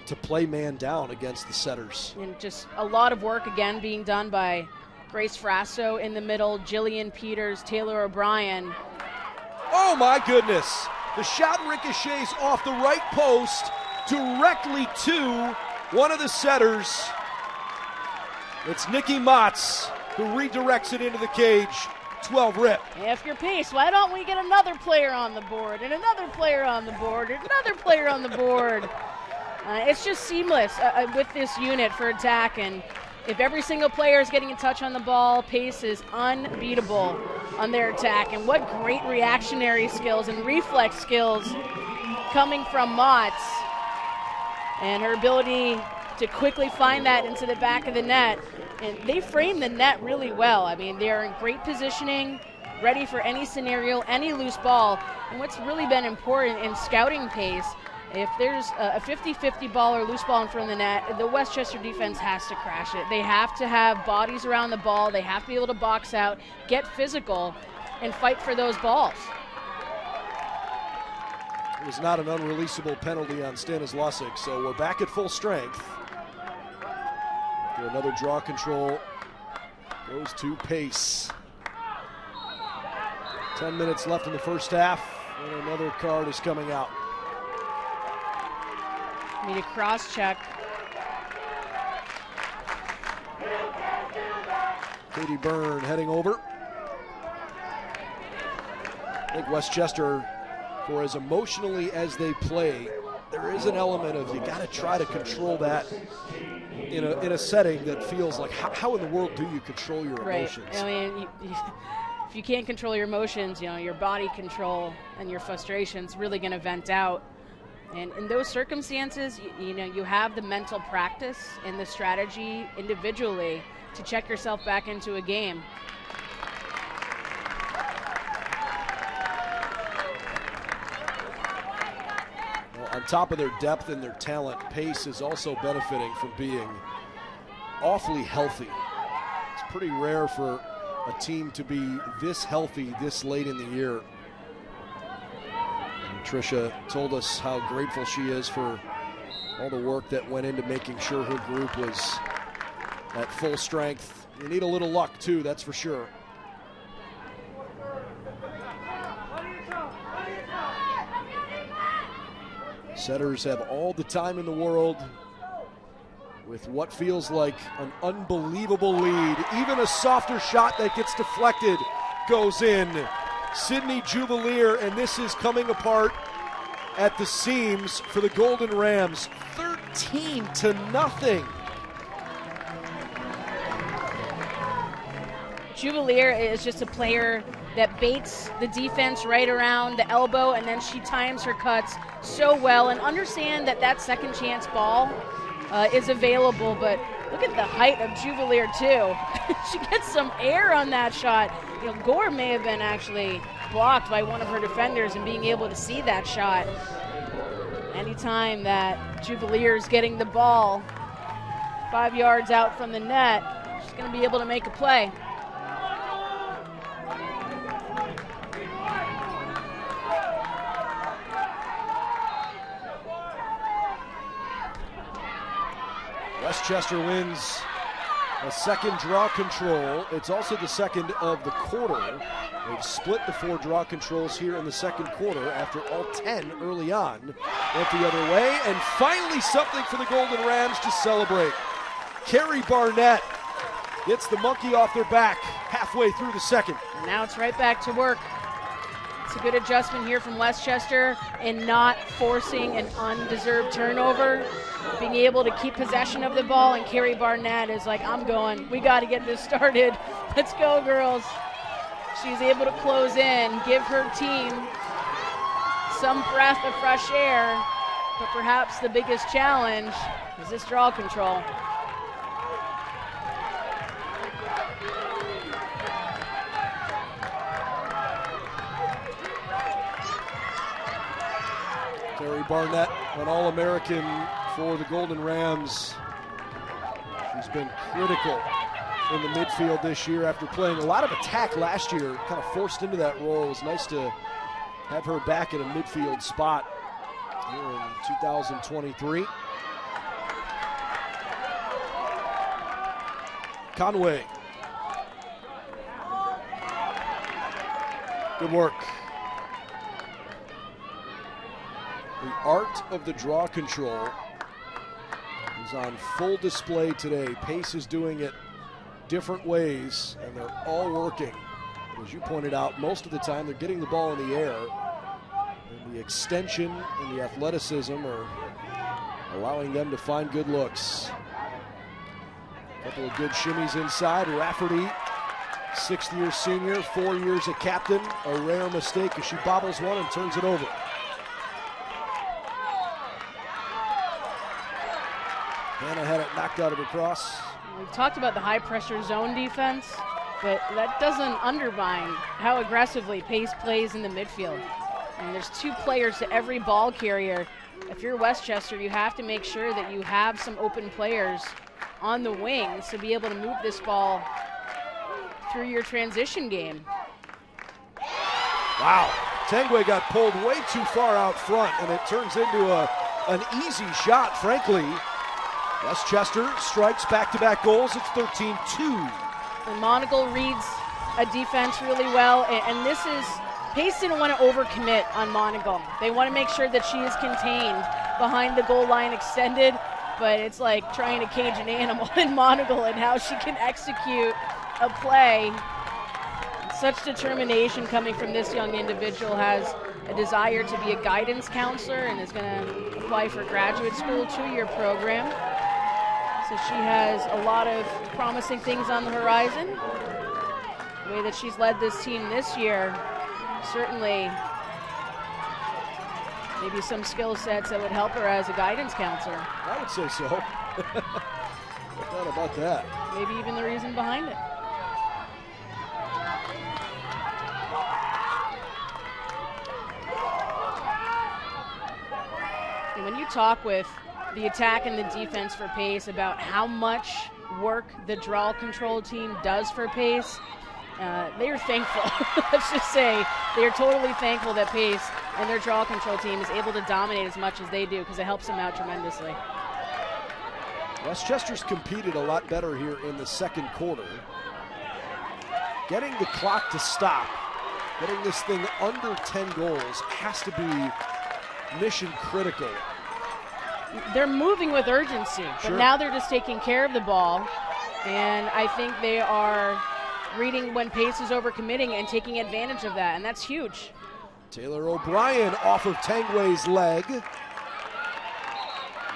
to play man down against the setters. And just a lot of work again being done by Grace Frasso in the middle, Jillian Peters, Taylor O'Brien. Oh my goodness! The shot ricochets off the right post directly to one of the setters. It's Nikki Motz who redirects it into the cage. 12 rip. If you're Pace, why don't we get another player on the board and another player on the board and another player on the board? It's just seamless with this unit for attack, and If every single player is getting a touch on the ball, Pace is unbeatable on their attack. And what great reactionary skills and reflex skills coming from Motts. And her ability to quickly find that into the back of the net. And they frame the net really well. I mean, they're in great positioning, ready for any scenario, any loose ball. And what's really been important in scouting Pace, if there's a 50-50 ball or loose ball in front of the net, the Westchester defense has to crash it. They have to have bodies around the ball. They have to be able to box out, get physical, and fight for those balls. It was not an unreleasable penalty on Stanislasic, so we're back at full strength. Another draw control goes to Pace. 10 minutes left in the first half, and another card is coming out. Need a cross check. Katie Byrne heading over. I think Westchester, for as emotionally as they play, there is an element of you got to try to control that in a setting that feels like how in the world do you control your emotions? Right. I mean, if you can't control your emotions, your body control and your frustration's really going to vent out. And in those circumstances, you have the mental practice and the strategy individually to check yourself back into a game. Well, on top of their depth and their talent, Pace is also benefiting from being awfully healthy. It's pretty rare for a team to be this healthy this late in the year. Tricia told us how grateful she is for all the work that went into making sure her group was at full strength. You need a little luck too, that's for sure. Setters have all the time in the world with what feels like an unbelievable lead. Even a softer shot that gets deflected goes in. Sydney Juvelier, and this is coming apart at the seams for the Golden Rams. 13-0. Juvelier is just a player that baits the defense right around the elbow, and then she times her cuts so well. And understand that second chance ball is available, but look at the height of Juvelier too. She gets some air on that shot. Gore may have been actually blocked by one of her defenders, and being able to see that shot. Anytime that Juvelier is getting the ball 5 yards out from the net, she's going to be able to make a play. Westchester wins a second draw control. It's also the second of the quarter. They've split the 4 draw controls here in the second quarter after all 10 early on went the other way. And finally something for the Golden Rams to celebrate. Carrie Barnett gets the monkey off their back halfway through the second. And now it's right back to work. It's a good adjustment here from Westchester in not forcing an undeserved turnover, being able to keep possession of the ball, and Carrie Barnett is like, I'm going. We got to get this started. Let's go, girls. She's able to close in, give her team some breath of fresh air, but perhaps the biggest challenge is this draw control. Carrie Barnett, an All-American for the Golden Rams. She's been critical in the midfield this year after playing a lot of attack last year, kind of forced into that role. It was nice to have her back at a midfield spot here in 2023. Conway. Good work. The art of the draw control is on full display today. Pace is doing it different ways, and they're all working. As you pointed out, most of the time they're getting the ball in the air, and the extension and the athleticism are allowing them to find good looks. Couple of good shimmies inside. Rafferty, 6th-year senior, 4 years a captain. A rare mistake as she bobbles one and turns it over. Hannah had it knocked out of her cross. We've talked about the high-pressure zone defense, but that doesn't undermine how aggressively Pace plays in the midfield. And there's 2 players to every ball carrier. If you're Westchester, you have to make sure that you have some open players on the wings to be able to move this ball through your transition game. Wow, Tengwe got pulled way too far out front, and it turns into an easy shot, frankly. Westchester strikes back-to-back goals. It's 13-2. And Monagle reads a defense really well, and this is, Pace didn't want to overcommit on Monagle. They want to make sure that she is contained behind the goal line extended, but it's like trying to cage an animal in Monagle and how she can execute a play. Such determination coming from this young individual, has a desire to be a guidance counselor and is going to apply for graduate school, 2-year program. So she has a lot of promising things on the horizon. The way that she's led this team this year, certainly maybe some skill sets that would help her as a guidance counselor. I would say so. No doubt about that. Maybe even the reason behind it. And when you talk with the attack and the defense for Pace about how much work the draw control team does for Pace, they are thankful. Let's just say they are totally thankful that Pace and their draw control team is able to dominate as much as they do, because it helps them out tremendously. Westchester's competed a lot better here in the second quarter. Getting the clock to stop, getting this thing under 10 goals has to be mission critical. They're moving with urgency, but now they're just taking care of the ball, and I think they are reading when Pace is overcommitting and taking advantage of that, and that's huge. Taylor O'Brien off of Tengwe's leg. The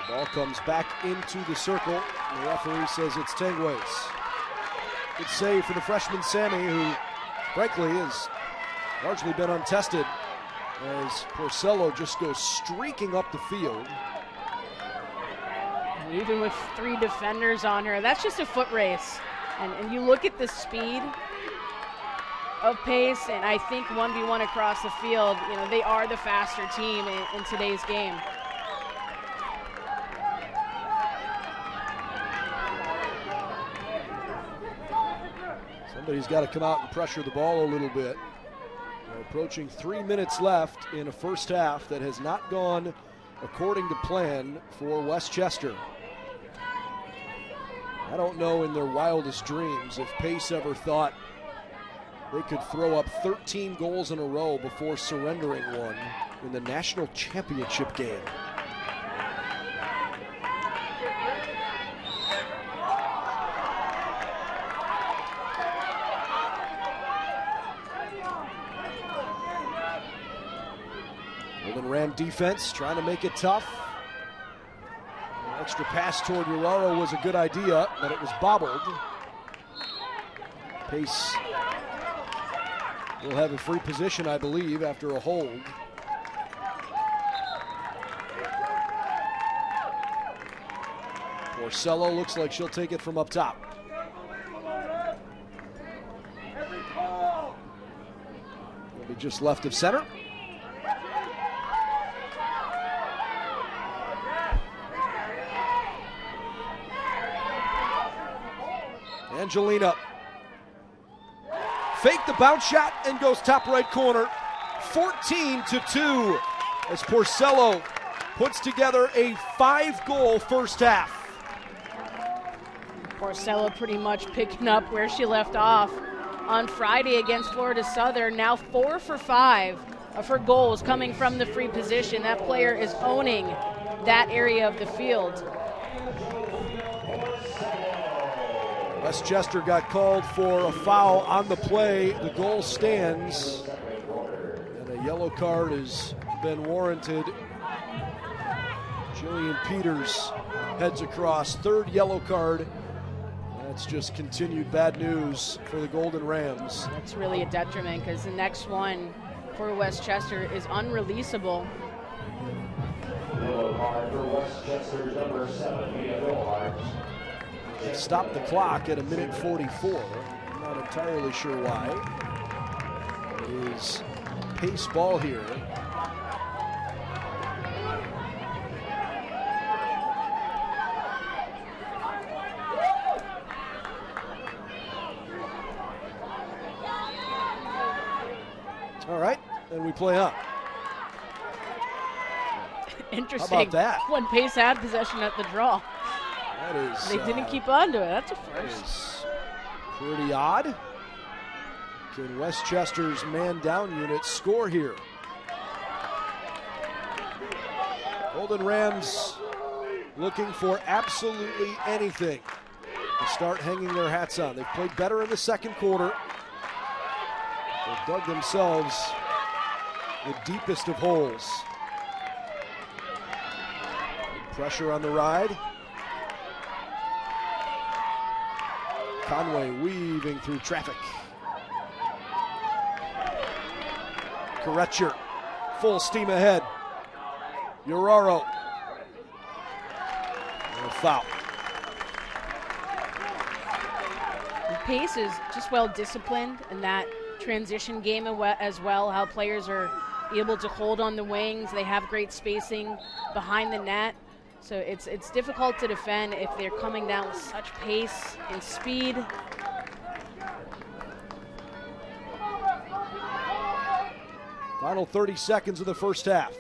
ball comes back into the circle. The referee says it's Tengwe's. Good save for the freshman Sammy, who frankly has largely been untested, as Porcello just goes streaking up the field. Even with 3 defenders on her, that's just a foot race. And you look at the speed of Pace, and I think 1v1 across the field, you know, they are the faster team in today's game. Somebody's got to come out and pressure the ball a little bit. We're approaching 3 minutes left in a first half that has not gone according to plan for Westchester. I don't know in their wildest dreams if Pace ever thought they could throw up 13 goals in a row before surrendering one in the national championship game. Golden Ram defense trying to make it tough. An extra pass toward Uraro was a good idea, but it was bobbled. Pace will have a free position, I believe, after a hold. Porcello looks like she'll take it from up top. Will be just left of center. Angelina faked the bounce shot and goes top right corner. 14-2 as Porcello puts together a 5-goal first half. Porcello pretty much picking up where she left off on Friday against Florida Southern. Now 4 for 5 of her goals coming from the free position. That player is owning that area of the field. Westchester got called for a foul on the play. The goal stands, and a yellow card has been warranted. Jillian Peters heads across, 3rd yellow card That's just continued bad news for the Golden Rams. That's really a detriment because the next one for Westchester is unreleasable. Yellow card for Westchester's number 7, Leah. They stopped the clock at 1:44. I'm not entirely sure why. It is pace ball here. All right, and we play on. Interesting. How about that? When Pace had possession at the draw. That is. They didn't keep on to it. That's a That first. is pretty odd. Can Westchester's man down unit score here? Golden Rams looking for absolutely anything to start hanging their hats on. They've played better in the second quarter. They've dug themselves the deepest of holes. Pressure on the ride. Conway weaving through traffic. Koretcher full steam ahead. Uraro. And a foul. And Pace is just well disciplined in that transition game as well, how players are able to hold on the wings. They have great spacing behind the net. So it's difficult to defend if they're coming down with such pace and speed. Final 30 seconds of the first half.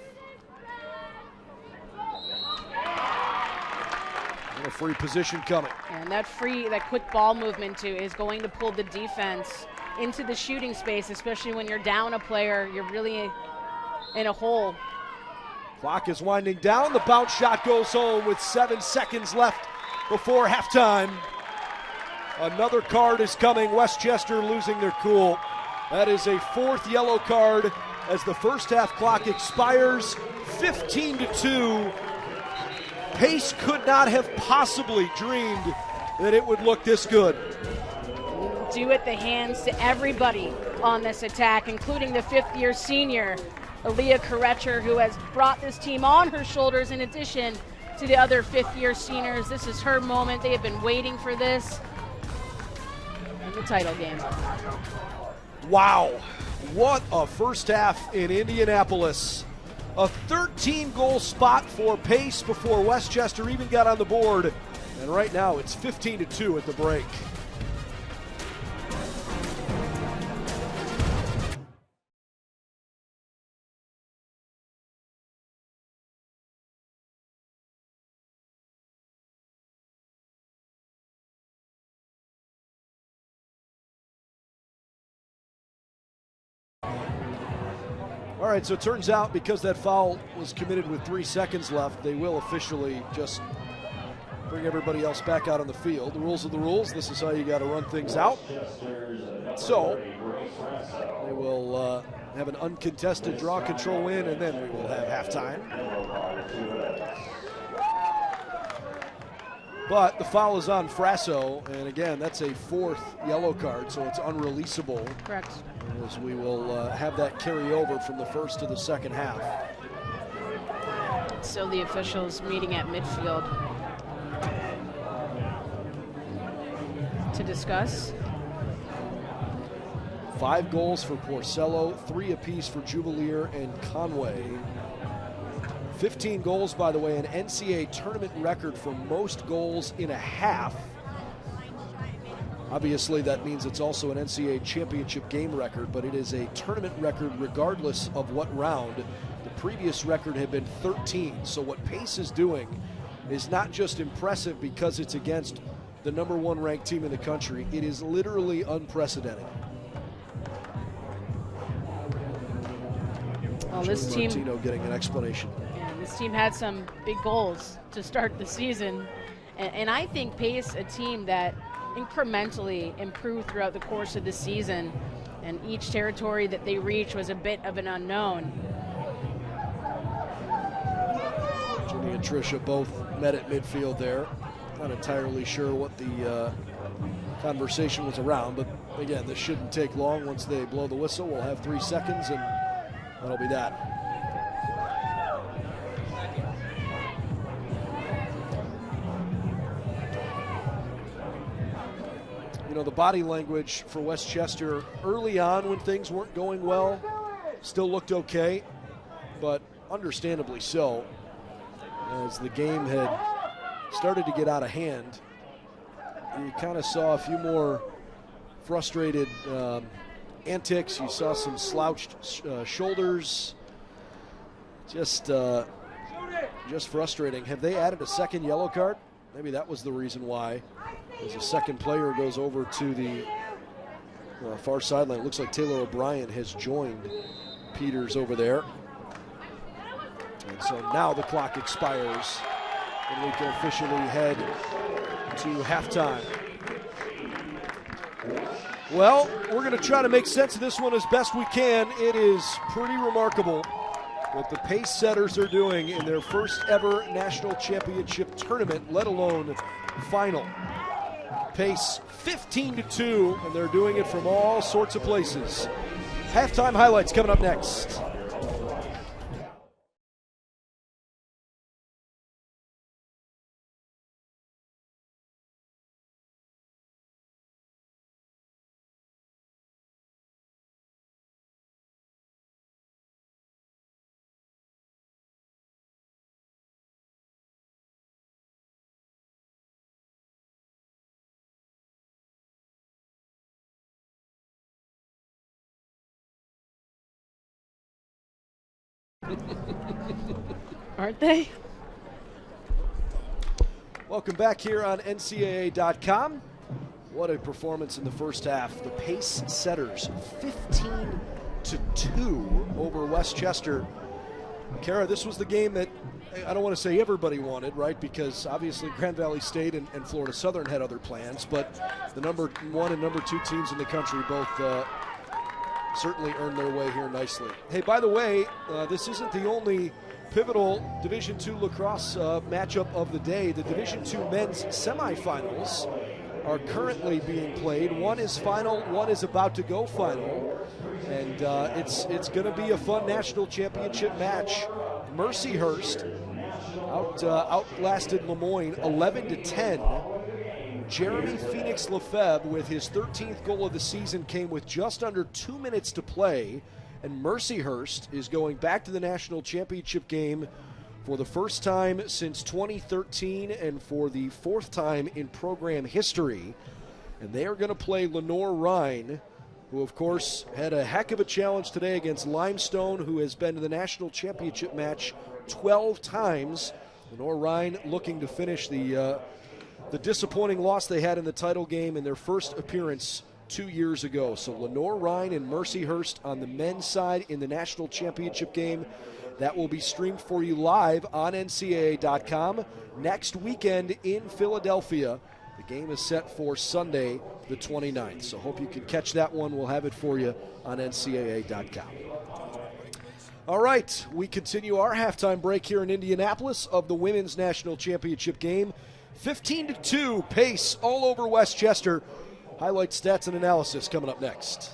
And a free position coming. And that quick ball movement too is going to pull the defense into the shooting space, especially when you're down a player, you're really in a hole. Clock is winding down. The bounce shot goes home with 7 seconds left before halftime. Another card is coming. Westchester losing their cool. That is a 4th yellow card as the first half clock expires. 15-2. Pace could not have possibly dreamed that it would look this good. Due at the hands to everybody on this attack, including the 5th-year senior, Aaliyah Koretcher, who has brought this team on her shoulders in addition to the other 5th-year seniors. This is her moment. They have been waiting for this in the title game. Wow, what a first half in Indianapolis. A 13-goal spot for Pace before Westchester even got on the board. And right now it's 15-2 at the break. All right, so it turns out because that foul was committed with 3 seconds left, they will officially just bring everybody else back out on the field. The rules are the rules. This is how you got to run things out. So they will have an uncontested draw control win, and then we will have halftime. But the foul is on Frasso, and again, that's a 4th yellow card, so it's unreleasable. Correct. As we will have that carry over from the first to the second half. So the officials meeting at midfield to discuss. 5 goals for Porcello, 3 apiece for Jubileer and Conway. 15 goals, by the way, an NCAA tournament record for most goals in a half. Obviously, that means it's also an NCAA championship game record, but it is a tournament record regardless of what round. The previous record had been 13. So what Pace is doing is not just impressive because it's against the #1 ranked team in the country. It is literally unprecedented. Well, this team, Martino getting an explanation. yeah, this team had some big goals to start the season, and I think Pace, a team that incrementally improved throughout the course of the season, and each territory that they reached was a bit of an unknown. Jimmy and Tricia both met at midfield there. Not entirely sure what the conversation was around, but again, this shouldn't take long. Once they blow the whistle, we'll have 3 seconds, and that'll be that. You know, the body language for Westchester early on when things weren't going well still looked okay, but understandably so, as the game had started to get out of hand. You kind of saw a few more frustrated antics. You saw some slouched shoulders. Just frustrating. Have they added a second yellow card? Maybe that was the reason why. As a second player goes over to the far sideline. It looks like Taylor O'Brien has joined Peters over there. And so now the clock expires, and we can officially head to halftime. Well, we're going to try to make sense of this one as best we can. It is pretty remarkable what the pace setters are doing in their first ever national championship tournament, let alone final. Pace 15-2, and they're doing it from all sorts of places. Halftime highlights coming up next. Aren't they? Welcome back here on NCAA.com. What a performance in the first half. The pace setters 15-2 over Westchester. Kara, this was the game that I don't want to say everybody wanted, right? Because obviously Grand Valley State and Florida Southern had other plans, but the number 1 and number 2 teams in the country both certainly earned their way here nicely. Hey, by the way, this isn't the only pivotal Division II lacrosse matchup of the day. The Division II men's semifinals are currently being played. One is final, one is about to go final, and it's going to be a fun national championship match. Mercyhurst outlasted Lemoyne 11-10. Jeremy Phoenix Lefebvre, with his 13th goal of the season, came with just under 2 minutes to play, and Mercyhurst is going back to the national championship game for the first time since 2013 and for the 4th time in program history. And they are going to play Lenore Rhine, who of course had a heck of a challenge today against Limestone, who has been to the national championship match 12 times. Lenore Rhine looking to finish the disappointing loss they had in the title game in their first appearance 2 years ago. So Lenore Rhine and Mercyhurst on the men's side in the national championship game. That will be streamed for you live on NCAA.com next weekend in Philadelphia. The game is set for Sunday the 29th. So hope you can catch that one. We'll have it for you on NCAA.com. All right, we continue our halftime break here in Indianapolis of the women's national championship game. 15-2 pace all over Westchester. Highlight, stats, and analysis coming up next.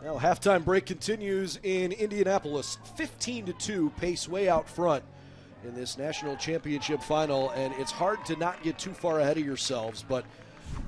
Now, halftime break continues in Indianapolis. 15-2, pace way out front in this national championship final, and it's hard to not get too far ahead of yourselves, but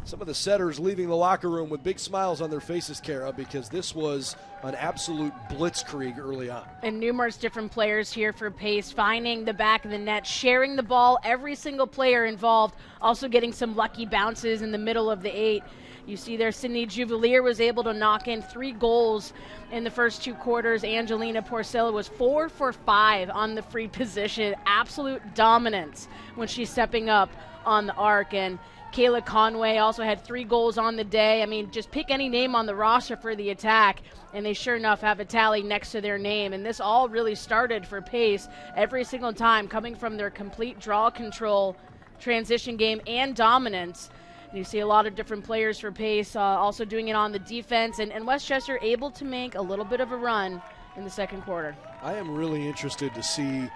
some of the setters leaving the locker room with big smiles on their faces, Kara, because this was an absolute blitzkrieg early on. And numerous different players here for Pace, finding the back of the net, sharing the ball, every single player involved, also getting some lucky bounces in the middle of the 8. You see there, Sydney Juvelier was able to knock in 3 goals in the first 2 quarters. Angelina Porcella was 4 for 5 on the free position. Absolute dominance when she's stepping up on the arc. And Kayla Conway also had 3 goals on the day. I mean, just pick any name on the roster for the attack, and they sure enough have a tally next to their name. And this all really started for Pace every single time, coming from their complete draw control, transition game, and dominance. You see a lot of different players for Pace also doing it on the defense, and Westchester able to make a little bit of a run in the second quarter. I am really interested to see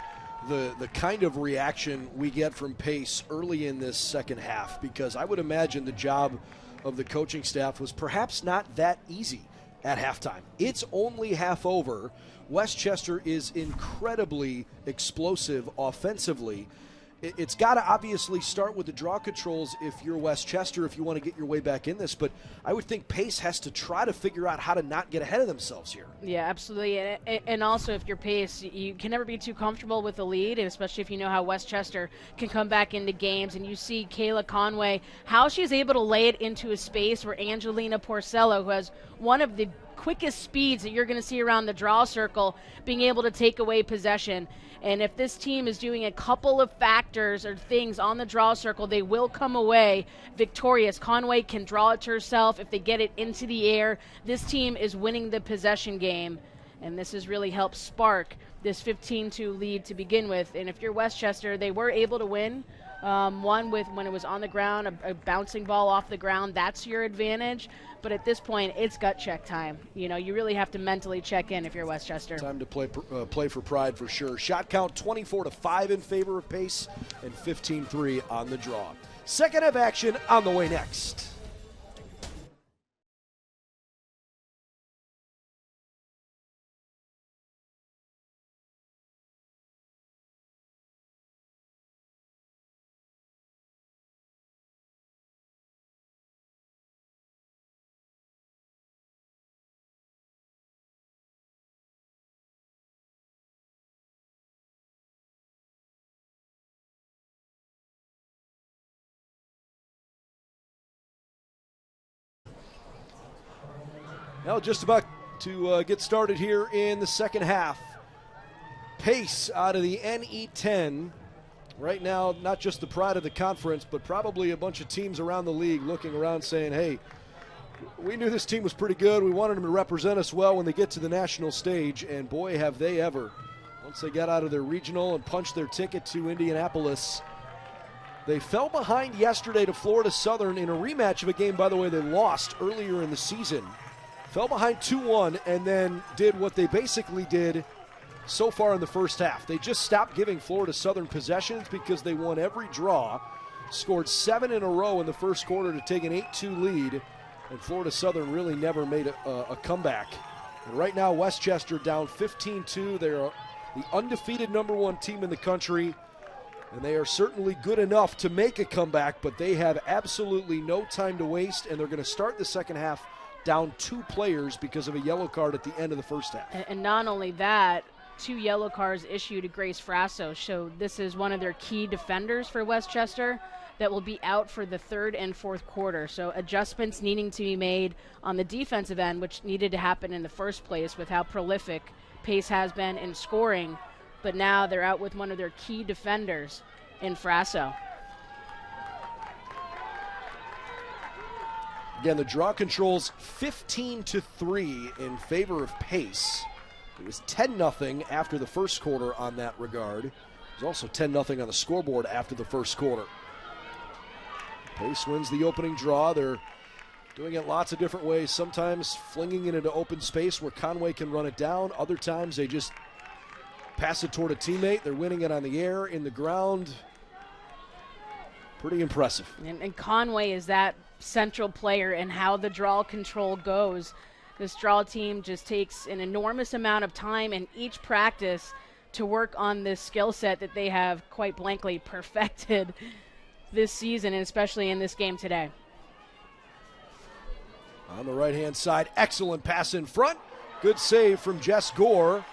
the kind of reaction we get from Pace early in this second half, because I would imagine the job of the coaching staff was perhaps not that easy at halftime. It's only half over. Westchester is incredibly explosive offensively. It's got to obviously start with the draw controls if you're Westchester, if you want to get your way back in this. But I would think Pace has to try to figure out how to not get ahead of themselves here. Yeah, absolutely. And also, if you're Pace, you can never be too comfortable with the lead, and especially if you know how Westchester can come back into games. And you see Kayla Conway, how she's able to lay it into a space where Angelina Porcello, who has one of the quickest speeds that you're going to see around the draw circle, being able to take away possession. And if this team is doing a couple of factors or things on the draw circle, they will come away victorious. Conway can draw it to herself. If they get it into the air, this team is winning the possession game. And this has really helped spark this 15-2 lead to begin with. And if you're Westchester, they were able to win. One with when it was on the ground, a bouncing ball off the ground, that's your advantage. But at this point, it's gut check time. You know, you really have to mentally check in if you're Westchester. Time to play for pride for sure. Shot count 24-5 in favor of Pace and 15-3 on the draw. Second half action on the way next. Now just about to get started here in the second half. Pace out of the NE10. Right now, not just the pride of the conference, but probably a bunch of teams around the league looking around saying, hey, we knew this team was pretty good. We wanted them to represent us well when they get to the national stage, and boy, have they ever. Once they got out of their regional and punched their ticket to Indianapolis, they fell behind yesterday to Florida Southern in a rematch of a game, by the way, they lost earlier in the season. Fell behind 2-1 and then did what they basically did so far in the first half. They just stopped giving Florida Southern possessions because they won every draw, scored 7 in a row in the first quarter to take an 8-2 lead, and Florida Southern really never made a comeback. And right now, Westchester down 15-2. They are the undefeated #1 team in the country, and they are certainly good enough to make a comeback, but they have absolutely no time to waste, and they're going to start the second half down 2 players because of a yellow card at the end of the first half. And not only that, 2 yellow cards issued to Grace Frasso. So this is one of their key defenders for Westchester that will be out for the third and fourth quarter. So adjustments needing to be made on the defensive end, which needed to happen in the first place with how prolific Pace has been in scoring. But now they're out with one of their key defenders in Frasso. Again, the draw controls 15-3 in favor of Pace. It was 10-0 after the first quarter on that regard. It was also 10-0 on the scoreboard after the first quarter. Pace wins the opening draw. They're doing it lots of different ways, sometimes flinging it into open space where Conway can run it down. Other times they just pass it toward a teammate. They're winning it on the air, in the ground. Pretty impressive. And Conway is that central player in how the draw control goes. This draw team just takes an enormous amount of time in each practice to work on this skill set that they have quite blankly perfected this season, and especially in this game today. On the right-hand side, excellent pass in front. Good save from Jess Gore.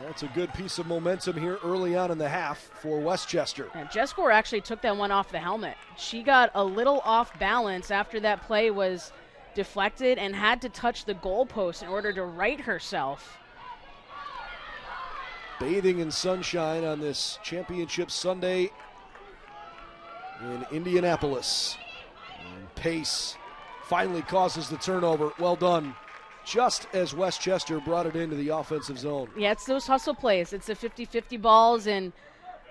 That's a good piece of momentum here early on in the half for Westchester. And Jess Gore actually took that one off the helmet. She got a little off balance after that play was deflected and had to touch the goalpost in order to right herself. Bathing in sunshine on this championship Sunday in Indianapolis. And Pace finally causes the turnover. Well done. Just as Westchester brought it into the offensive zone. Yeah, it's those hustle plays. It's the 50-50 balls, and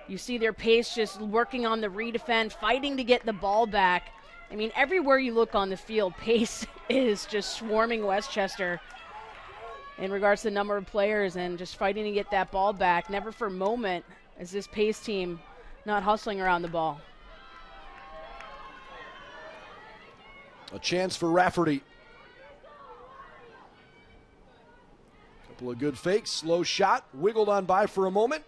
you see their Pace just working on the redefend, fighting to get the ball back. I mean, everywhere you look on the field, Pace is just swarming Westchester in regards to the number of players and just fighting to get that ball back. Never for a moment is this Pace team not hustling around the ball. A chance for Rafferty. Couple of good fakes, slow shot, wiggled on by for a moment.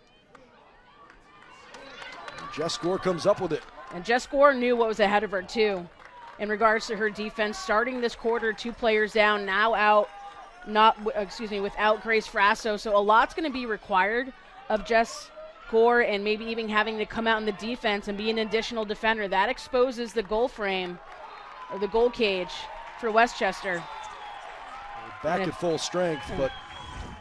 Jess Gore comes up with it. And Jess Gore knew what was ahead of her, too, in regards to her defense. Starting this quarter, 2 players down, now out, without Grace Frasso. So a lot's going to be required of Jess Gore, and maybe even having to come out in the defense and be an additional defender. That exposes the goal frame, or the goal cage, for Westchester. Back at full strength, but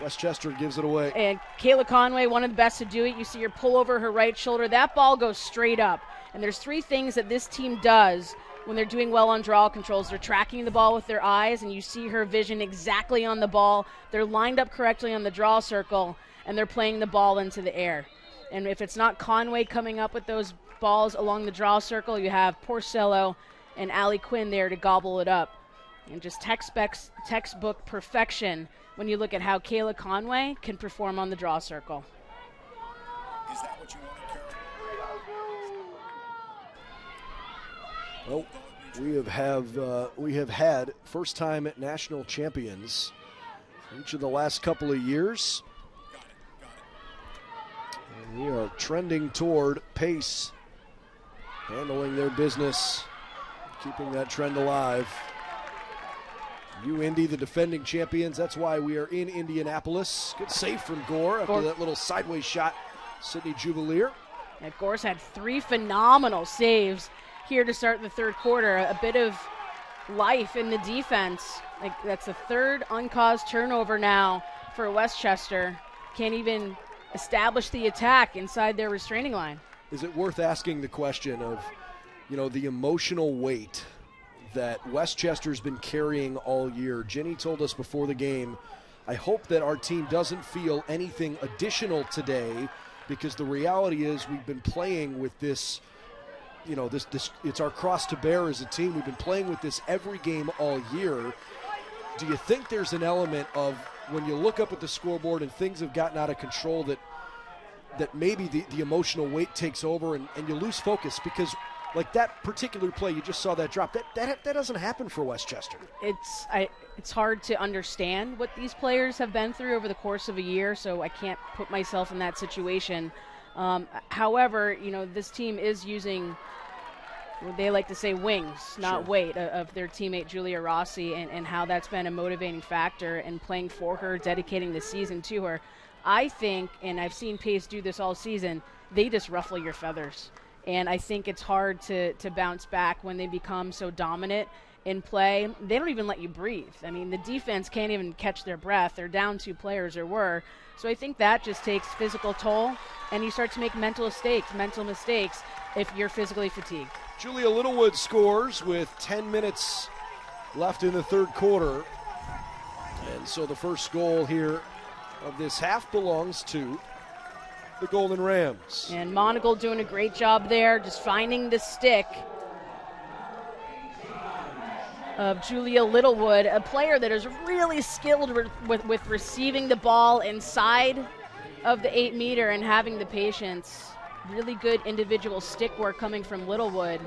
Westchester gives it away. And Kayla Conway, one of the best to do it. You see her pull over her right shoulder. That ball goes straight up. And there's 3 things that this team does when they're doing well on draw controls. They're tracking the ball with their eyes, and you see her vision exactly on the ball. They're lined up correctly on the draw circle, and they're playing the ball into the air. And if it's not Conway coming up with those balls along the draw circle, you have Porcello and Allie Quinn there to gobble it up. And just textbook perfection when you look at how Kayla Conway can perform on the draw circle. Is that what you Well, we have had first-time national champions each of the last couple of years. And we are trending toward Pace, handling their business, keeping that trend alive. Indy, the defending champions. That's why we are in Indianapolis. Good save from Gore after that little sideways shot. Sydney Juvelier. And Gore's had 3 phenomenal saves here to start the third quarter. A bit of life in the defense. That's the 3rd uncaused turnover now for Westchester. Can't even establish the attack inside their restraining line. Is it worth asking the question of, the emotional weight that Westchester's been carrying all year? Jenny told us before the game, I hope that our team doesn't feel anything additional today, because the reality is we've been playing with this, this it's our cross to bear as a team. We've been playing with this every game all year. Do you think there's an element of, when you look up at the scoreboard and things have gotten out of control, that maybe the emotional weight takes over and you lose focus? Because like that particular play, you just saw that drop. That doesn't happen for Westchester. It's hard to understand what these players have been through over the course of a year, so I can't put myself in that situation. However, this team is using, they like to say, wings, not weight, of their teammate Julia Rossi, and how that's been a motivating factor in playing for her, dedicating the season to her. I think, and I've seen Pace do this all season, they just ruffle your feathers. And I think it's hard to bounce back when they become so dominant in play. They don't even let you breathe. I mean, the defense can't even catch their breath. They're down 2 players, or were. So I think that just takes physical toll, and you start to make mental mistakes if you're physically fatigued. Julia Littlewood scores with 10 minutes left in the third quarter. And so the first goal here of this half belongs to the Golden Rams. And Monagle doing a great job there, just finding the stick of Julia Littlewood, a player that is really skilled with receiving the ball inside of the 8-meter and having the patience. Really good individual stick work coming from Littlewood.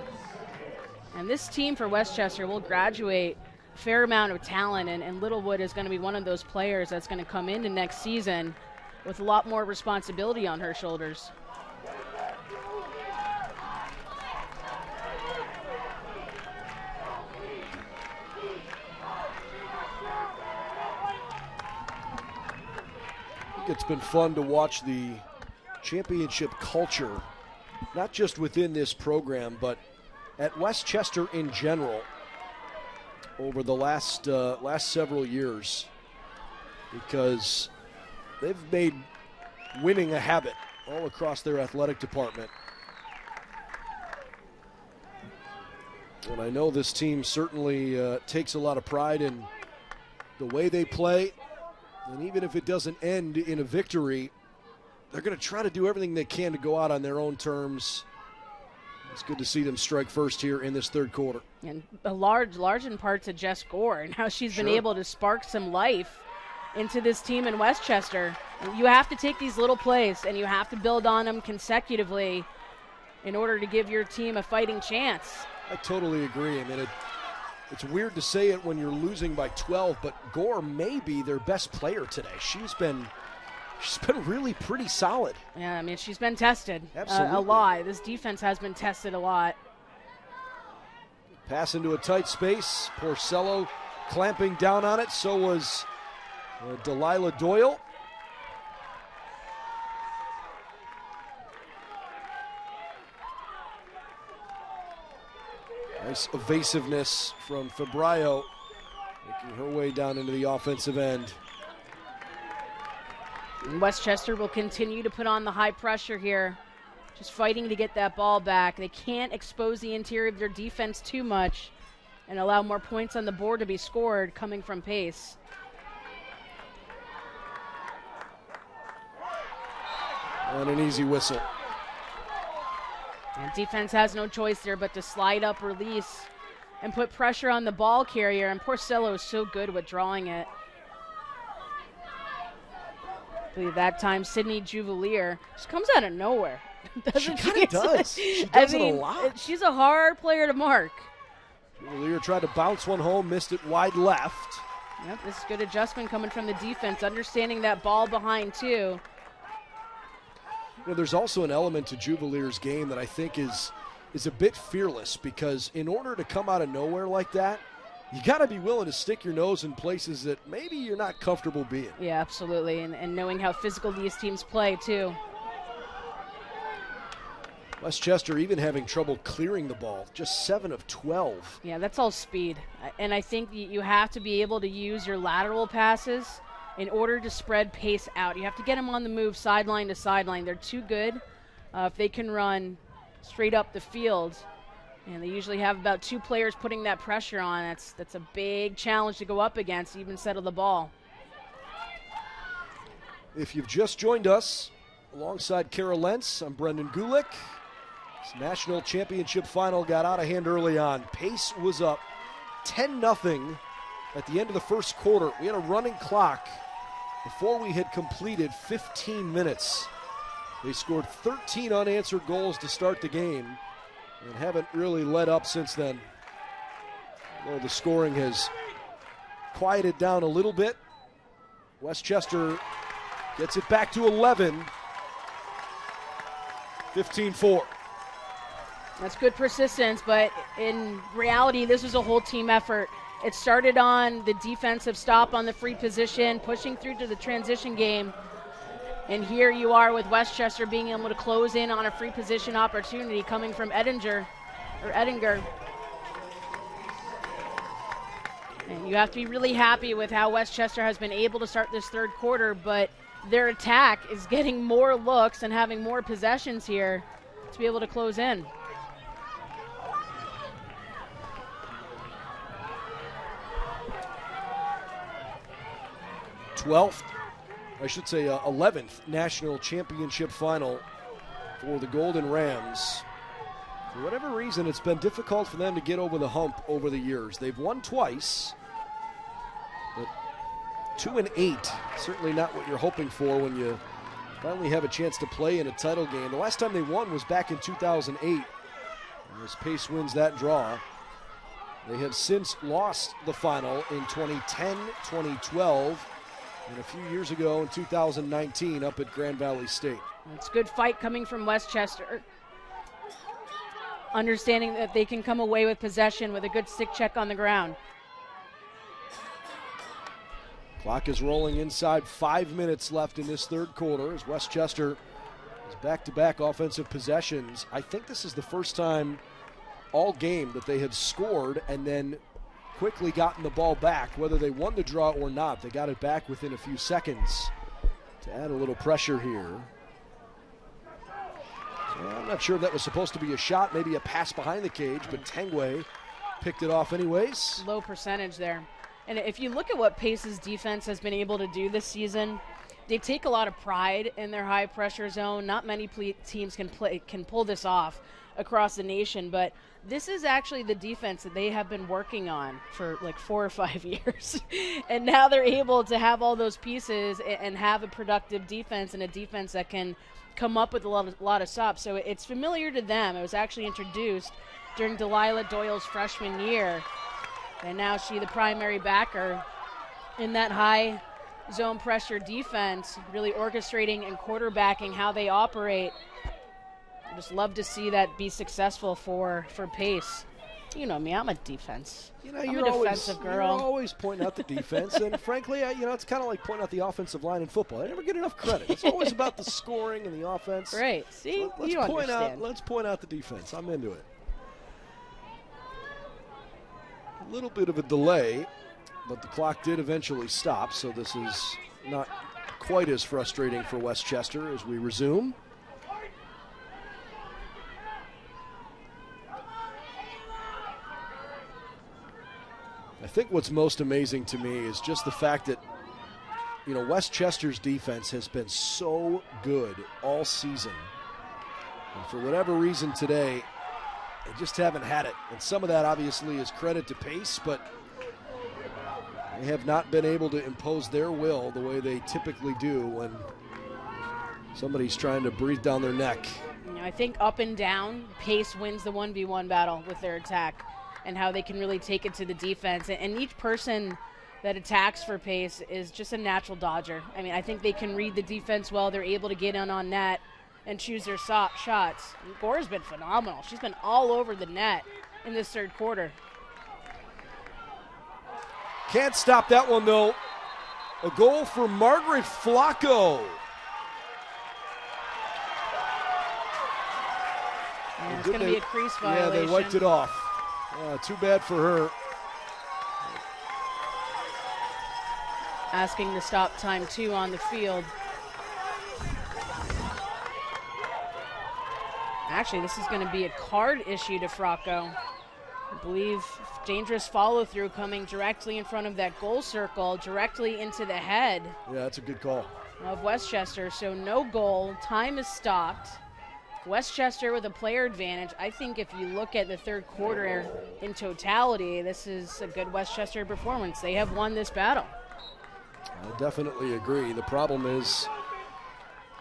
And this team for Westchester will graduate a fair amount of talent, and Littlewood is going to be one of those players that's going to come into next season with a lot more responsibility on her shoulders. think it's been fun to watch the championship culture, not just within this program, but at West Chester in general over the last several years, because they've made winning a habit all across their athletic department. And I know this team certainly takes a lot of pride in the way they play. And even if it doesn't end in a victory, they're going to try to do everything they can to go out on their own terms. It's good to see them strike first here in this third quarter. And a large in part to Jess Gore and how she's been able to spark some life into this team in West Chester. And you have to take these little plays and you have to build on them consecutively in order to give your team a fighting chance. I totally agree. I mean, it's weird to say it when you're losing by 12, but Gore may be their best player today. She's been really pretty solid. Yeah, I mean, she's been tested Absolutely. a lot. This defense has been tested a lot. Pass into a tight space. Porcello clamping down on it. So was Delilah Doyle. Nice evasiveness from Fabrio, making her way down into the offensive end. And West Chester will continue to put on the high pressure here, just fighting to get that ball back. They can't expose the interior of their defense too much and allow more points on the board to be scored coming from pace. And an easy whistle. And defense has no choice there but to slide up, release, and put pressure on the ball carrier. And Porcello is so good with drawing it. I believe that time Sydney Juvelier just comes out of nowhere. She kind of does. She does it a lot. She's a hard player to mark. Juvelier tried to bounce one home, missed it wide left. Yep, this is good adjustment coming from the defense, understanding that ball behind too. You know, there's also an element to Juvelier's game that I think is a bit fearless, because in order to come out of nowhere like that, you got to be willing to stick your nose in places that maybe you're not comfortable being. Yeah, absolutely, and knowing how physical these teams play too. West Chester even having trouble clearing the ball, just 7 of 12. Yeah, that's all speed, and I think you have to be able to use your lateral passes in order to spread pace out. You have to get them on the move sideline to sideline. They're too good if they can run straight up the field. And they usually have about 2 players putting that pressure on. That's a big challenge to go up against, even settle the ball. If you've just joined us, alongside Kara Lentz, I'm Brendan Gulick. This national championship final got out of hand early on. Pace was up 10-0 at the end of the first quarter. We had a running clock before we had completed 15 minutes. They scored 13 unanswered goals to start the game and haven't really let up since then. Although the scoring has quieted down a little bit, West Chester gets it back to 11. 15-4. That's good persistence, but in reality, this was a whole team effort. It started on the defensive stop on the free position, pushing through to the transition game. And here you are with West Chester being able to close in on a free position opportunity coming from Edinger. And you have to be really happy with how West Chester has been able to start this third quarter, but their attack is getting more looks and having more possessions here to be able to close in. 11th national championship final for the Golden Rams. For whatever reason, it's been difficult for them to get over the hump over the years. They've won twice, but 2-8, certainly not what you're hoping for when you finally have a chance to play in a title game. The last time they won was back in 2008, and as Pace wins that draw. They have since lost the final in 2010, 2012, and a few years ago in 2019 up at Grand Valley State. It's a good fight coming from West Chester. Understanding that they can come away with possession with a good stick check on the ground. Clock is rolling inside 5 minutes left in this third quarter as Westchester is back-to-back offensive possessions. I think this is the first time all game that they have scored and then quickly gotten the ball back, whether they won the draw or not. They got it back within a few seconds to add a little pressure here. So I'm not sure if that was supposed to be a shot, maybe a pass behind the cage, but Tengway picked it off anyways. Low percentage there. And if you look at what Pace's defense has been able to do this season, they take a lot of pride in their high pressure zone. Not many teams can pull this off across the nation, but this is actually the defense that they have been working on for like 4 or 5 years. And now they're able to have all those pieces and have a productive defense and a defense that can come up with a lot of stops. So it's familiar to them. It was actually introduced during Delilah Doyle's freshman year. And now she the primary backer in that high zone pressure defense, really orchestrating and quarterbacking how they operate. I just love to see that be successful for Pace. You know me, I'm a defense. I'm a defensive girl. You're always pointing out the defense, and frankly, it's kind of like pointing out the offensive line in football. I never get enough credit. It's always about the scoring and the offense. Right. See, let's point out the defense. I'm into it. A little bit of a delay, but the clock did eventually stop, so this is not quite as frustrating for Westchester as we resume. I think what's most amazing to me is just the fact that, Westchester's defense has been so good all season. And for whatever reason today, they just haven't had it. And some of that obviously is credit to Pace, but they have not been able to impose their will the way they typically do when somebody's trying to breathe down their neck. I think up and down, Pace wins the 1v1 battle with their attack and how they can really take it to the defense. And each person that attacks for Pace is just a natural dodger. I mean, I think they can read the defense well. They're able to get in on net and choose their shots. And Gore's been phenomenal. She's been all over the net in this third quarter. Can't stop that one, though. A goal for Margaret Flacco. And it's going to be a crease violation. Yeah, they wiped it off. Too bad for her. Asking to stop time 2 on the field. Actually, this is going to be a card issue to Flacco. I believe dangerous follow-through coming directly in front of that goal circle, directly into the head. Yeah, that's a good call. Of Westchester, so no goal. Time is stopped. Westchester with a player advantage. I think if you look at the third quarter in totality, this is a good Westchester performance. They have won this battle. I definitely agree. The problem is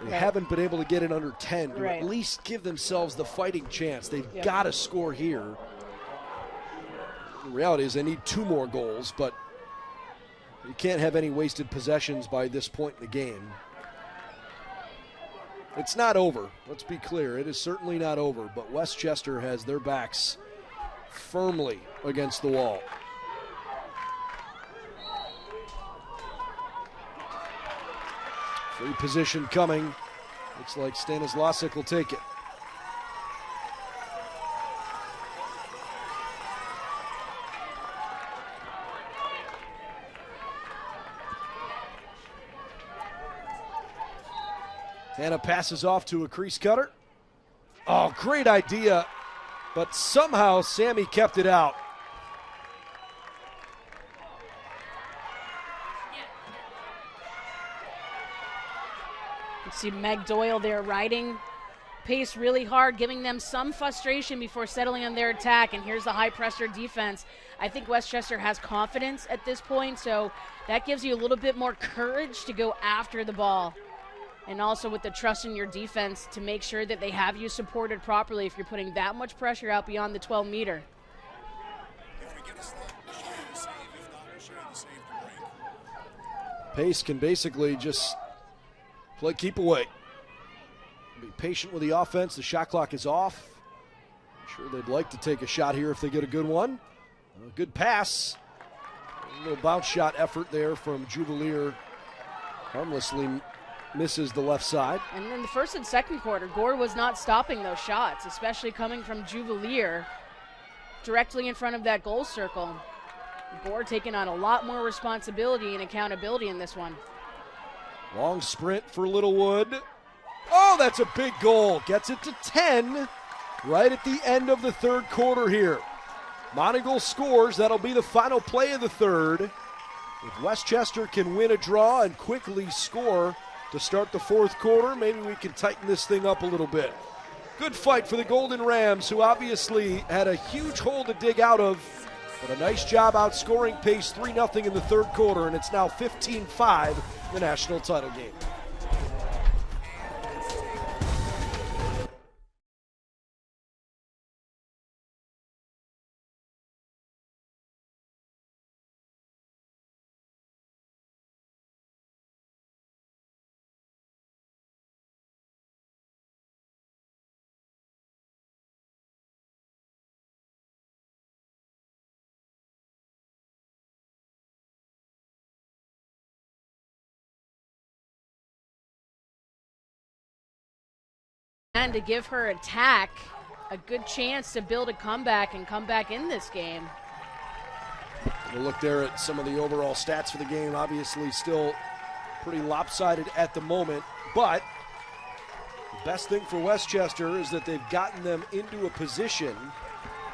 they haven't been able to get it under 10 to at least give themselves the fighting chance. They've got to score here. The reality is they need 2 more goals, but you can't have any wasted possessions by this point in the game. It's not over. Let's be clear. It is certainly not over, but Westchester has their backs firmly against the wall. Free position coming. Looks like Stanislasic will take it. Hannah passes off to a crease cutter. Oh, great idea, but somehow Sammy kept it out. You see Meg Doyle there riding Pace really hard, giving them some frustration before settling on their attack, and here's the high pressure defense. I think Westchester has confidence at this point, so that gives you a little bit more courage to go after the ball. And also with the trust in your defense to make sure that they have you supported properly if you're putting that much pressure out beyond the 12-meter. Pace can basically just play keep away. Be patient with the offense. The shot clock is off. I'm sure they'd like to take a shot here if they get a good one. A good pass. little bounce shot effort there from Jubileer. Harmlessly misses the left side. And in the first and second quarter, Gore was not stopping those shots, especially coming from Jubileer directly in front of that goal circle. Gore taking on a lot more responsibility and accountability in this one. Long sprint for Littlewood. Oh, that's a big goal. Gets it to 10 right at the end of the third quarter here. Monagle scores. That'll be the final play of the third. If Westchester can win a draw and quickly score to start the fourth quarter, maybe we can tighten this thing up a little bit. Good fight for the Golden Rams, who obviously had a huge hole to dig out of, but a nice job outscoring Pace 3-0 in the third quarter, and it's now 15-5 the national title game. And to give her attack a good chance to build a comeback and come back in this game. We'll look there at some of the overall stats for the game. Obviously still pretty lopsided at the moment, but the best thing for Westchester is that they've gotten them into a position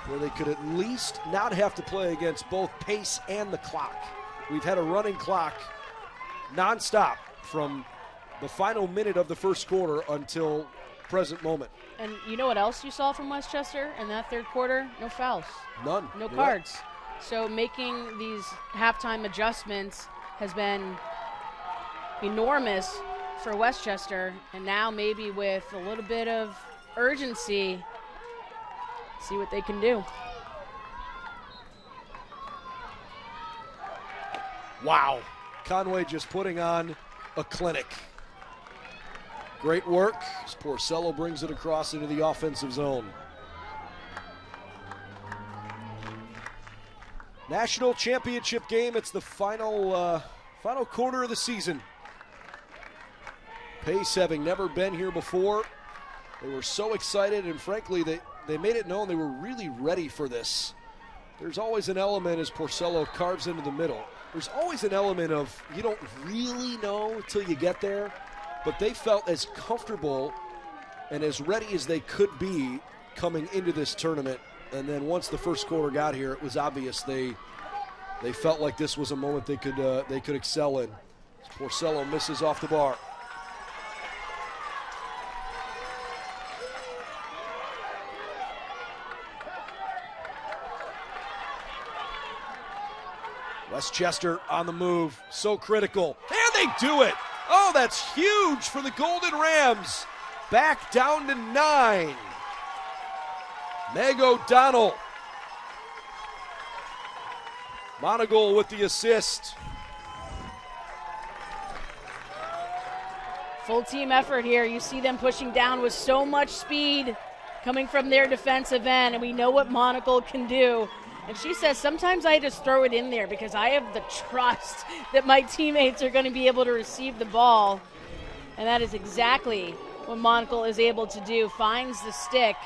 where they could at least not have to play against both pace and the clock. We've had a running clock nonstop from the final minute of the first quarter until present moment. And you know what else you saw from Westchester in that third quarter? No fouls. None. No cards. So making these halftime adjustments has been enormous for Westchester, and now maybe with a little bit of urgency, see what they can do. Wow. Conway just putting on a clinic. Great work as Porcello brings it across into the offensive zone. National championship game. It's the final quarter of the season. Pace having never been here before. They were so excited, and frankly, they made it known they were really ready for this. There's always an element as Porcello carves into the middle. There's always an element of you don't really know until you get there. But they felt as comfortable and as ready as they could be coming into this tournament. And then once the first quarter got here, it was obvious they felt like this was a moment they could excel in. Porcello misses off the bar. Westchester on the move, so critical. And they do it! Oh, that's huge for the Golden Rams. Back down to 9. Meg O'Donnell. Monagle with the assist. Full team effort here. You see them pushing down with so much speed coming from their defensive end, and we know what Monagle can do. And she says, sometimes I just throw it in there because I have the trust that my teammates are going to be able to receive the ball. And that is exactly what Monagle is able to do. Finds the stick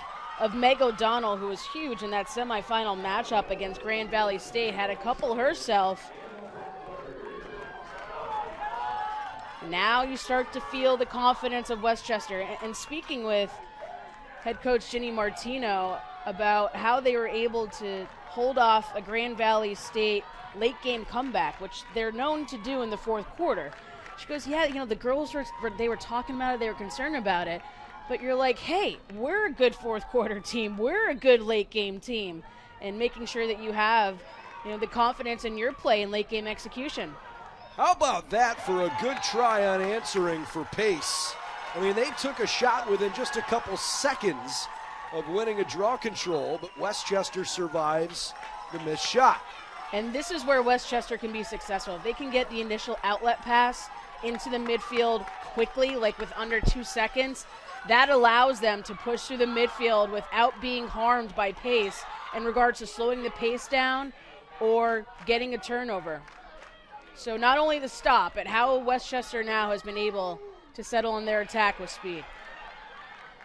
of Meg O'Donnell, who was huge in that semifinal matchup against Grand Valley State. Had a couple herself. Now you start to feel the confidence of Westchester. And speaking with head coach Ginny Martino about how they were able to hold off a Grand Valley State late game comeback, which they're known to do in the fourth quarter. She goes, yeah, you know, the girls were talking about it, they were concerned about it, but you're like, hey, we're a good fourth quarter team, we're a good late game team, and making sure that you have, you know, the confidence in your play and late game execution. How about that for a good try on answering for Pace? I mean, they took a shot within just a couple seconds of winning a draw control, but Westchester survives the missed shot. And this is where Westchester can be successful. If they can get the initial outlet pass into the midfield quickly, like with under 2 seconds, that allows them to push through the midfield without being harmed by pace in regards to slowing the pace down or getting a turnover. So not only the stop, but how Westchester now has been able to settle on their attack with speed.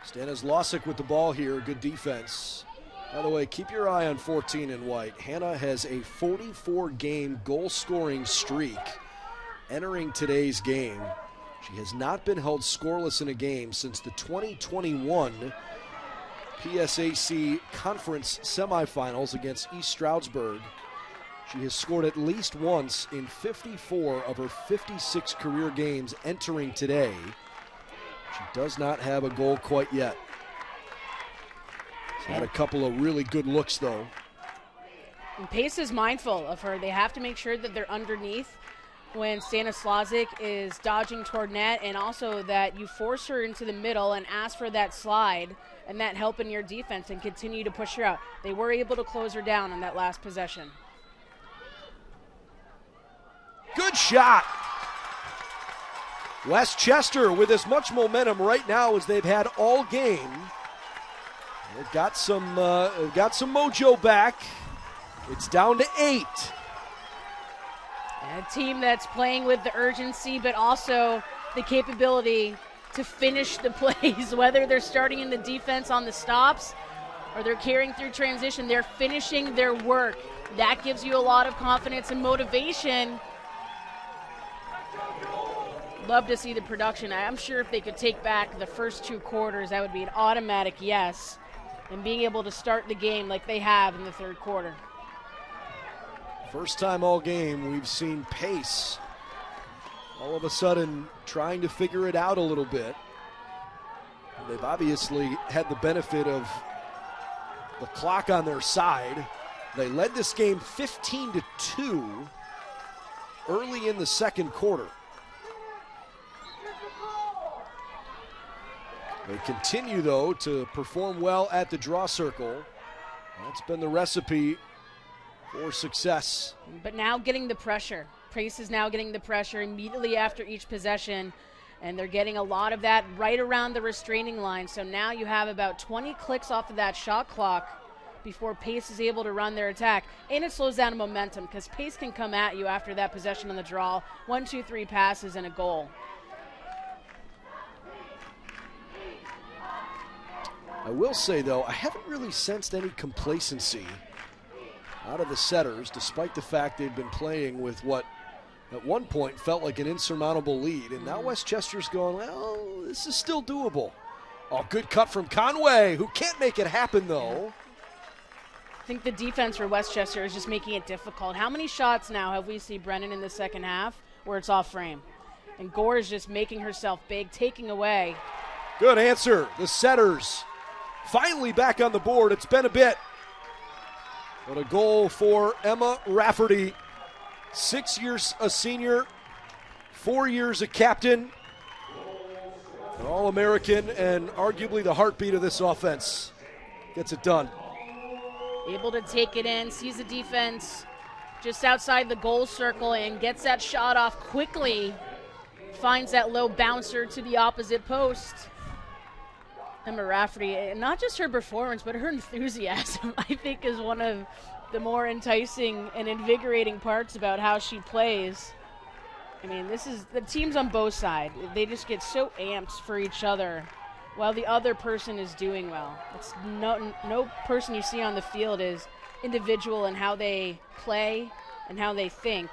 Stanislausek with the ball here. Good defense. By the way, keep your eye on 14 in white. Hannah has a 44-game goal-scoring streak entering today's game. She has not been held scoreless in a game since the 2021 PSAC Conference semifinals against East Stroudsburg. She has scored at least once in 54 of her 56 career games entering today. She does not have a goal quite yet. She's had a couple of really good looks, though. And Pace is mindful of her. They have to make sure that they're underneath when Stanislausek is dodging toward net, and also that you force her into the middle and ask for that slide and that help in your defense and continue to push her out. They were able to close her down on that last possession. Good shot. Westchester with as much momentum right now as they've had all game. They've got some mojo back. It's down to 8. A team that's playing with the urgency, but also the capability to finish the plays, whether they're starting in the defense on the stops or they're carrying through transition, they're finishing their work. That gives you a lot of confidence and motivation. Love to see the production. I'm sure if they could take back the first 2 quarters, that would be an automatic yes, and being able to start the game like they have in the 3rd quarter. First time all game we've seen Pace all of a sudden trying to figure it out a little bit. They've obviously had the benefit of the clock on their side. They led this game 15-2 early in the 2nd quarter. They continue, though, to perform well at the draw circle. That's been the recipe for success. But now getting the pressure. Pace is now getting the pressure immediately after each possession, and they're getting a lot of that right around the restraining line. So now you have about 20 clicks off of that shot clock before Pace is able to run their attack. And it slows down momentum because Pace can come at you after that possession on the draw. 1, 2, 3 passes and a goal. I will say, though, I haven't really sensed any complacency out of the setters, despite the fact they've been playing with what at one point felt like an insurmountable lead. And now Westchester's going, well, this is still doable. Oh, good cut from Conway, who can't make it happen, though. I think the defense for Westchester is just making it difficult. How many shots now have we seen Brennan in the 2nd half where it's off frame? And Gore is just making herself big, taking away. Good answer. The setters finally back on the board. It's been a bit. But a goal for Emma Rafferty. 6 years a senior, 4 years a captain, an All-American, and arguably the heartbeat of this offense. Gets it done. Able to take it in, sees the defense just outside the goal circle and gets that shot off quickly. Finds that low bouncer to the opposite post. Emma Rafferty, and not just her performance, but her enthusiasm, I think, is one of the more enticing and invigorating parts about how she plays. I mean, this is the teams on both sides. They just get so amped for each other while the other person is doing well. It's no person you see on the field is individual in how they play and how they think.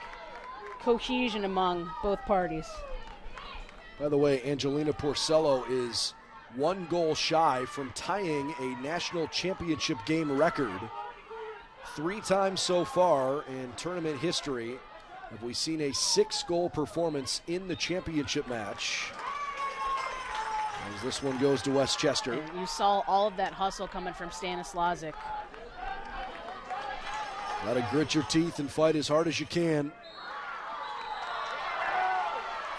Cohesion among both parties. By the way, Angelina Porcello is 1 goal shy from tying a national championship game record. 3 times so far in tournament history have we seen a 6-goal performance in the championship match. As this one goes to Westchester. And you saw all of that hustle coming from Stanislausek. Gotta grit your teeth and fight as hard as you can.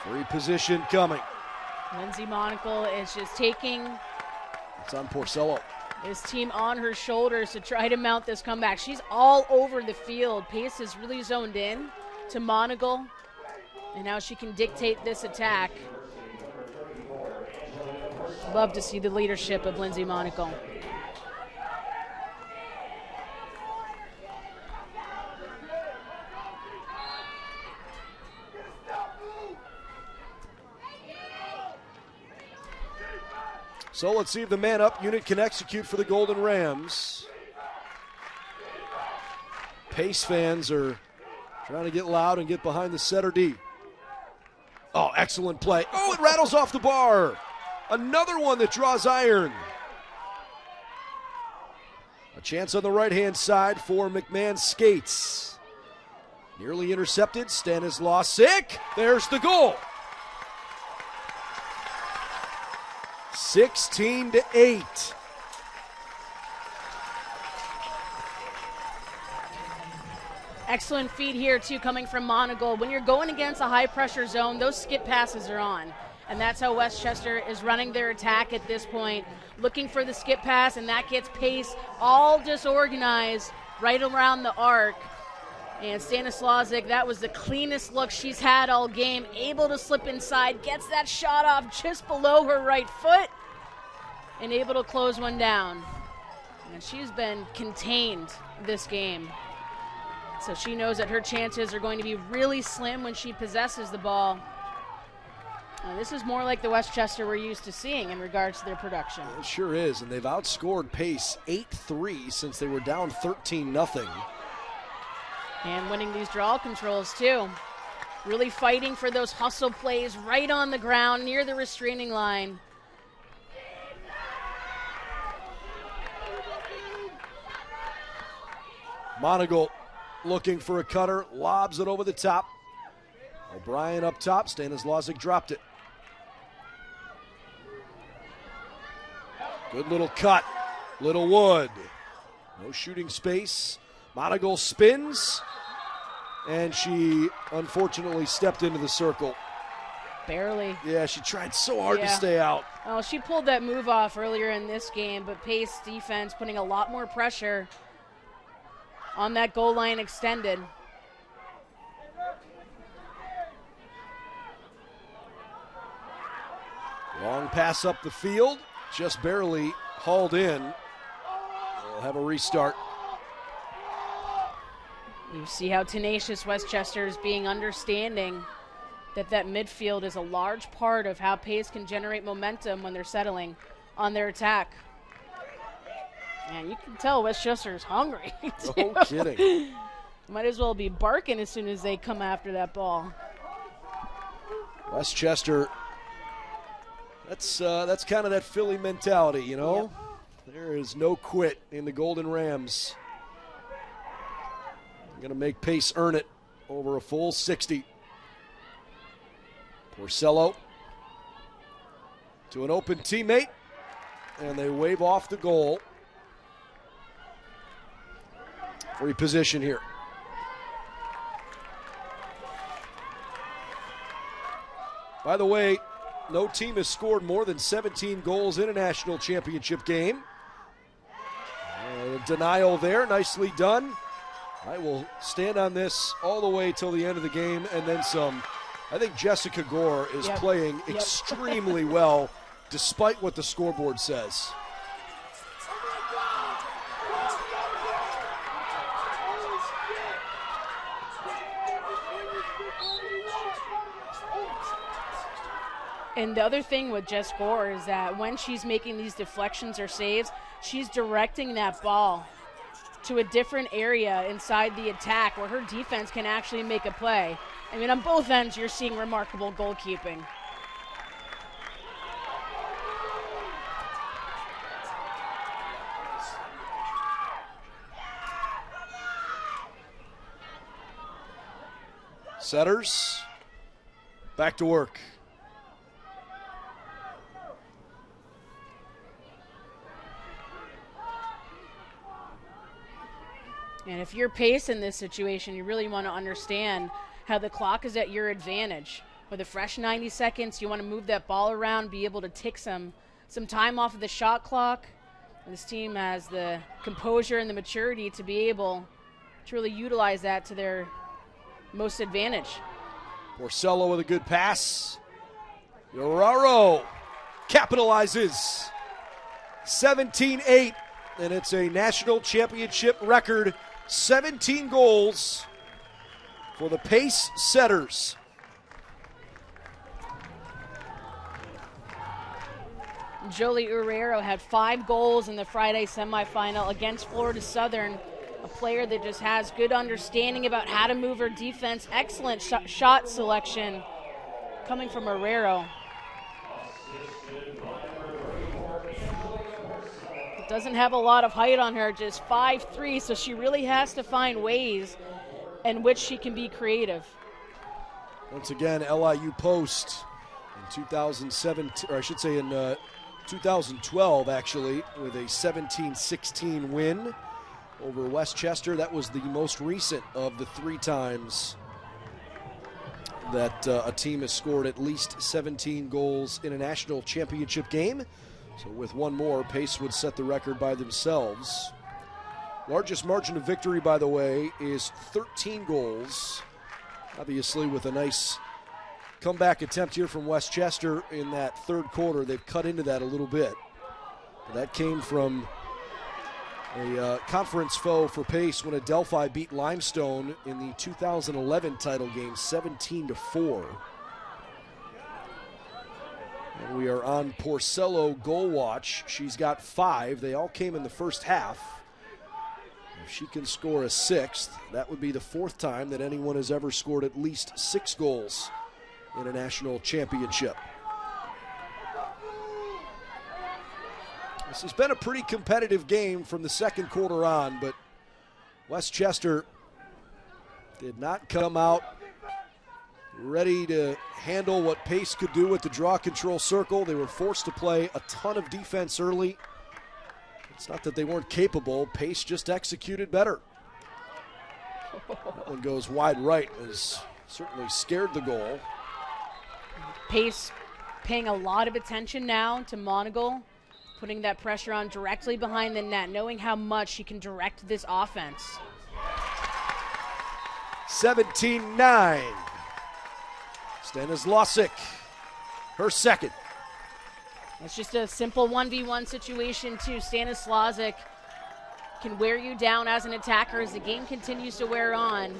Free position coming. Lindsay Monacle is just taking It's on Porcello. his team on her shoulders to try to mount this comeback. She's all over the field. Pace is really zoned in to Monagle, and now she can dictate this attack. Love to see the leadership of Lindsay Monacle. So let's see if the man-up unit can execute for the Golden Rams. Pace fans are trying to get loud and get behind the setter D. Oh, excellent play. Oh, it rattles off the bar. Another one that draws iron. A chance on the right-hand side for McMahon Skates. Nearly intercepted. Stanislawczyk. There's the goal. 16-8. Excellent feed here, too, coming from Monagle. When you're going against a high-pressure zone, those skip passes are on. And that's how Westchester is running their attack at this point, looking for the skip pass, and that gets Pace all disorganized right around the arc. And Stanislawczyk, that was the cleanest look she's had all game, able to slip inside, gets that shot off just below her right foot, and able to close one down. And she's been contained this game. So she knows that her chances are going to be really slim when she possesses the ball. This is more like the Westchester we're used to seeing in regards to their production. It sure is, and they've outscored Pace 8-3 since they were down 13-0. And winning these draw controls, too. Really fighting for those hustle plays right on the ground near the restraining line. Monagle looking for a cutter, lobs it over the top. O'Brien up top, Stanislawczyk dropped it. Good little cut, Littlewood. No shooting space. Monagle spins, and she unfortunately stepped into the circle. Barely. Yeah, she tried so hard to stay out. Oh, she pulled that move off earlier in this game, but Pace defense putting a lot more pressure on that goal line extended. Long pass up the field, just barely hauled in. They'll have a restart. You see how tenacious Westchester is being, understanding that midfield is a large part of how Pace can generate momentum when they're settling on their attack. And you can tell Westchester is hungry. No kidding. Might as well be barking as soon as they come after that ball. Westchester, that's kind of that Philly mentality, you know? Yep. There is no quit in the Golden Rams. Going to make Pace earn it over a full 60. Porcello to an open teammate, and they wave off the goal. Free position here. By the way, no team has scored more than 17 goals in a national championship game. Denial there, nicely done. I will stand on this all the way till the end of the game and then some. I think Jessica Gore is playing extremely well despite what the scoreboard says. And the other thing with Jess Gore is that when she's making these deflections or saves, she's directing that ball to a different area inside the attack where her defense can actually make a play. I mean, on both ends, you're seeing remarkable goalkeeping. Setters, back to work. And if you're Pace in this situation, you really want to understand how the clock is at your advantage. With a fresh 90 seconds, you want to move that ball around, be able to take some time off of the shot clock. And this team has the composure and the maturity to be able to really utilize that to their most advantage. Porcello with a good pass. Yoraro capitalizes. 17-8, and it's a national championship record. 17 goals for the Pace Setters. Jolie Urrero had 5 goals in the Friday semifinal against Florida Southern, a player that just has good understanding about how to move her defense. Excellent shot selection coming from Urrero. Doesn't have a lot of height on her, just 5'3", so she really has to find ways in which she can be creative. Once again, LIU Post in 2017, or I should say in 2012 actually, with a 17-16 win over Westchester. That was the most recent of the 3 times that a team has scored at least 17 goals in a national championship game. So with one more, Pace would set the record by themselves. Largest margin of victory, by the way, is 13 goals. Obviously, with a nice comeback attempt here from Westchester in that third quarter, they've cut into that a little bit. That came from a conference foe for Pace when Adelphi beat Limestone in the 2011 title game, 17-4. And we are on Porcello goal watch. She's got 5. They all came in the first half. If she can score a 6th, that would be the 4th time that anyone has ever scored at least 6 goals in a national championship. This has been a pretty competitive game from the second quarter on, but Westchester did not come out ready to handle what Pace could do with the draw control circle. They were forced to play a ton of defense early. It's not that they weren't capable. Pace just executed better. That one goes wide right, has certainly scared the goal. Pace paying a lot of attention now to Monagle, putting that pressure on directly behind the net, knowing how much she can direct this offense. 17-9. Stanislawczyk, her second. It's just a simple 1v1 situation, too. Stanislawczyk can wear you down as an attacker as the game continues to wear on.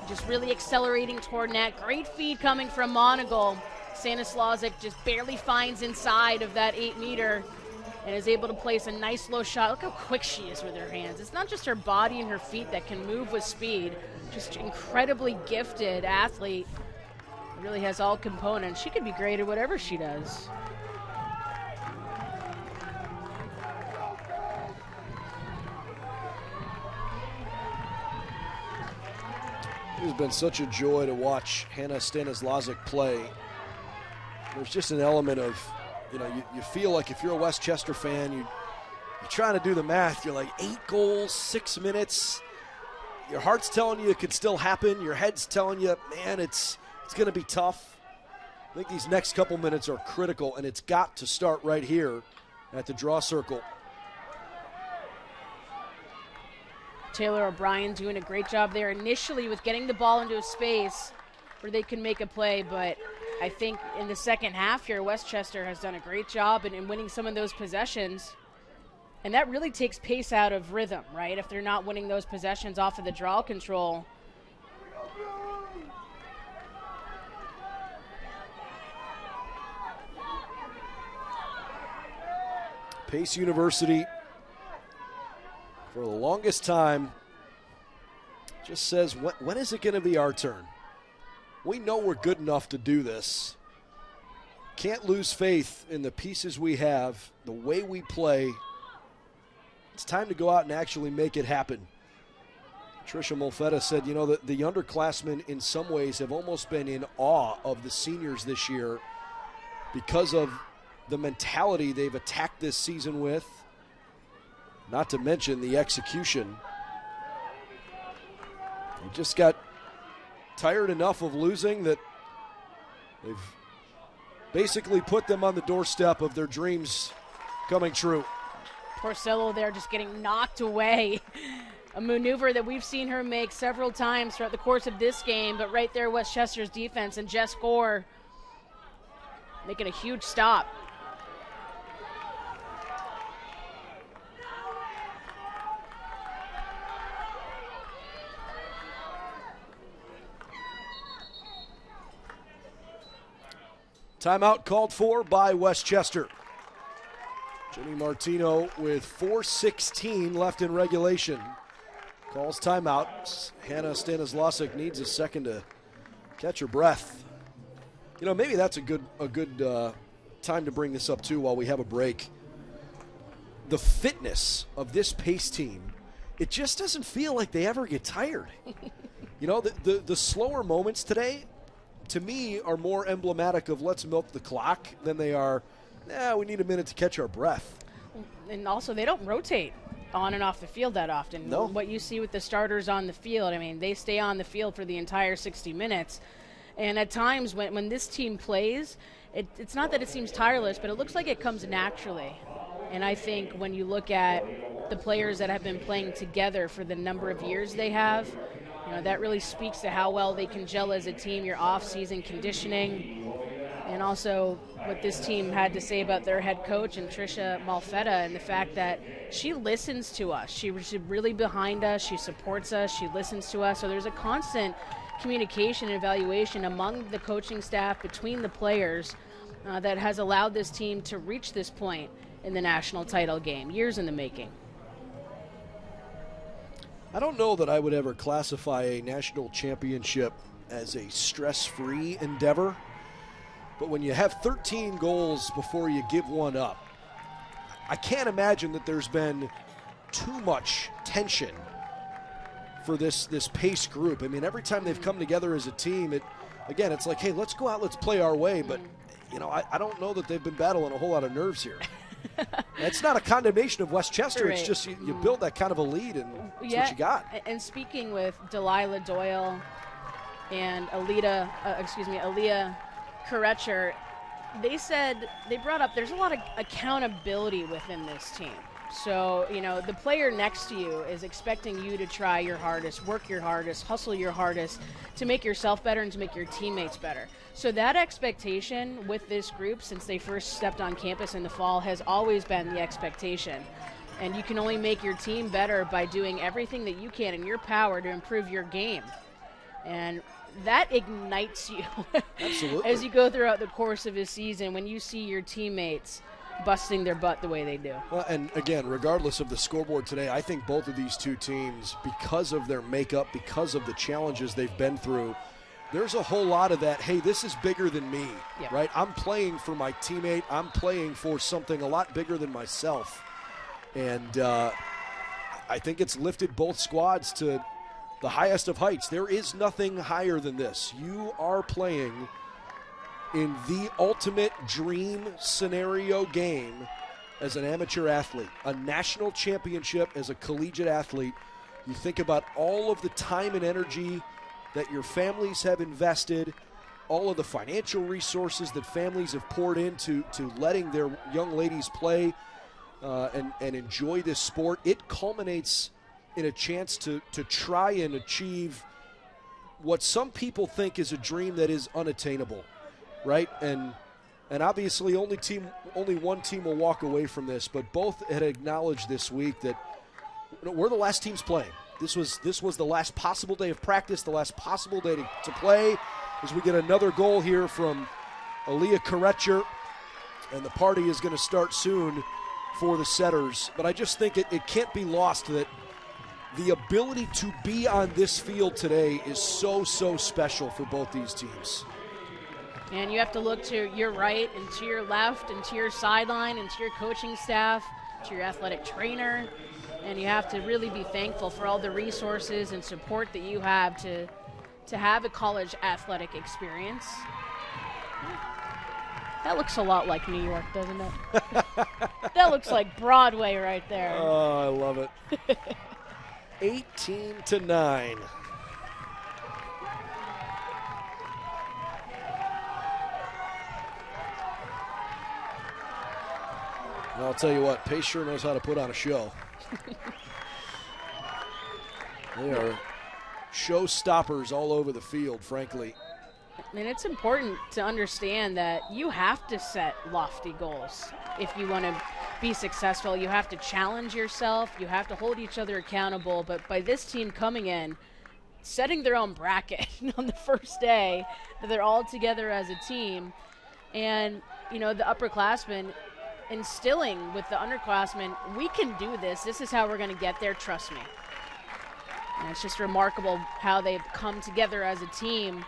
Just really accelerating toward net. Great feed coming from Monagle. Stanislawczyk just barely finds inside of that 8-meter and is able to place a nice low shot. Look how quick she is with her hands. It's not just her body and her feet that can move with speed. Just incredibly gifted athlete. Really has all components. She could be great at whatever she does. It has been such a joy to watch Hannah Stanislawczyk play. There's just an element of, you feel like if you're a Westchester fan, you're trying to do the math. You're like 8 goals, 6 minutes. Your heart's telling you it could still happen. Your head's telling you, man, it's going to be tough. I think these next couple minutes are critical, and it's got to start right here at the draw circle. Taylor O'Brien doing a great job there initially with getting the ball into a space where they can make a play, but I think in the second half here, Westchester has done a great job in winning some of those possessions, and that really takes Pace out of rhythm, right? If they're not winning those possessions off of the draw control. Pace University, for the longest time, just says, when is it going to be our turn? We know we're good enough to do this. Can't lose faith in the pieces we have, the way we play. It's time to go out and actually make it happen. Tricia Molfetta said, that the underclassmen in some ways have almost been in awe of the seniors this year because of the mentality they've attacked this season with, not to mention the execution. They just got tired enough of losing that they've basically put them on the doorstep of their dreams coming true. Porcello there just getting knocked away. A maneuver that we've seen her make several times throughout the course of this game, but right there Westchester's defense and Jess Gore making a huge stop. Timeout called for by Westchester. Jimmy Martino with 4:16 left in regulation. Calls timeout. Hannah Stanislawczyk needs a second to catch her breath. You know, maybe that's a good time to bring this up too while we have a break. The fitness of this Pace team, it just doesn't feel like they ever get tired. You know, the slower moments today, to me, are more emblematic of let's milk the clock than they are, we need a minute to catch our breath. And also, they don't rotate on and off the field that often. No. What you see with the starters on the field, I mean, they stay on the field for the entire 60 minutes. And at times when this team plays, it's not that it seems tireless, but it looks like it comes naturally. And I think when you look at the players that have been playing together for the number of years they have, you know, that really speaks to how well they can gel as a team, your off-season conditioning, and also what this team had to say about their head coach and Tricia Malfetta and the fact that she listens to us. She's really behind us. She supports us. She listens to us. So there's a constant communication and evaluation among the coaching staff, between the players, that has allowed this team to reach this point in the national title game, years in the making. I don't know that I would ever classify a national championship as a stress-free endeavor, but when you have 13 goals before you give one up, I can't imagine that there's been too much tension for this Pace group. I mean, every time they've come together as a team, it's like, hey, let's go out, let's play our way, but you know, I don't know that they've been battling a whole lot of nerves here. It's not a condemnation of Westchester. Right. It's just you build that kind of a lead, and that's what you got. And speaking with Delilah Doyle and Aaliyah Karetcher, they brought up there's a lot of accountability within this team. So, you know, the player next to you is expecting you to try your hardest, work your hardest, hustle your hardest to make yourself better and to make your teammates better. So that expectation with this group since they first stepped on campus in the fall has always been the expectation. And you can only make your team better by doing everything that you can in your power to improve your game. And that ignites you Absolutely. as you go throughout the course of a season when you see your teammates busting their butt the way they do. Well, and again, regardless of the scoreboard today, I think both of these two teams, because of their makeup, because of the challenges they've been through, there's a whole lot of that, hey, this is bigger than me, right? I'm playing for my teammate. I'm playing for something a lot bigger than myself. And I think it's lifted both squads to the highest of heights. There is nothing higher than this. You are playing in the ultimate dream scenario game as an amateur athlete, a national championship as a collegiate athlete. You think about all of the time and energy that your families have invested, all of the financial resources that families have poured into letting their young ladies play and enjoy this sport. It culminates in a chance to try and achieve what some people think is a dream that is unattainable. Right, and obviously only one team will walk away from this, but both had acknowledged this week that we're the last teams playing. This was the last possible day of practice, the last possible day to play, as we get another goal here from Aaliyah Karetcher, and the party is going to start soon for the Setters. But I just think it can't be lost that the ability to be on this field today is so special for both these teams. And you have to look to your right and to your left and to your sideline and to your coaching staff, to your athletic trainer, and you have to really be thankful for all the resources and support that you have to have a college athletic experience. That looks a lot like New York, doesn't it? That looks like Broadway right there. Oh, I love it. 18-9. And I'll tell you what, Pace sure knows how to put on a show. They are show stoppers all over the field, frankly. And it's important to understand that you have to set lofty goals if you want to be successful. You have to challenge yourself. You have to hold each other accountable. But by this team coming in, setting their own bracket on the first day, that they're all together as a team, and, you know, the upperclassmen, instilling with the underclassmen, we can do this. This is how we're going to get there. Trust me. And it's just remarkable how they've come together as a team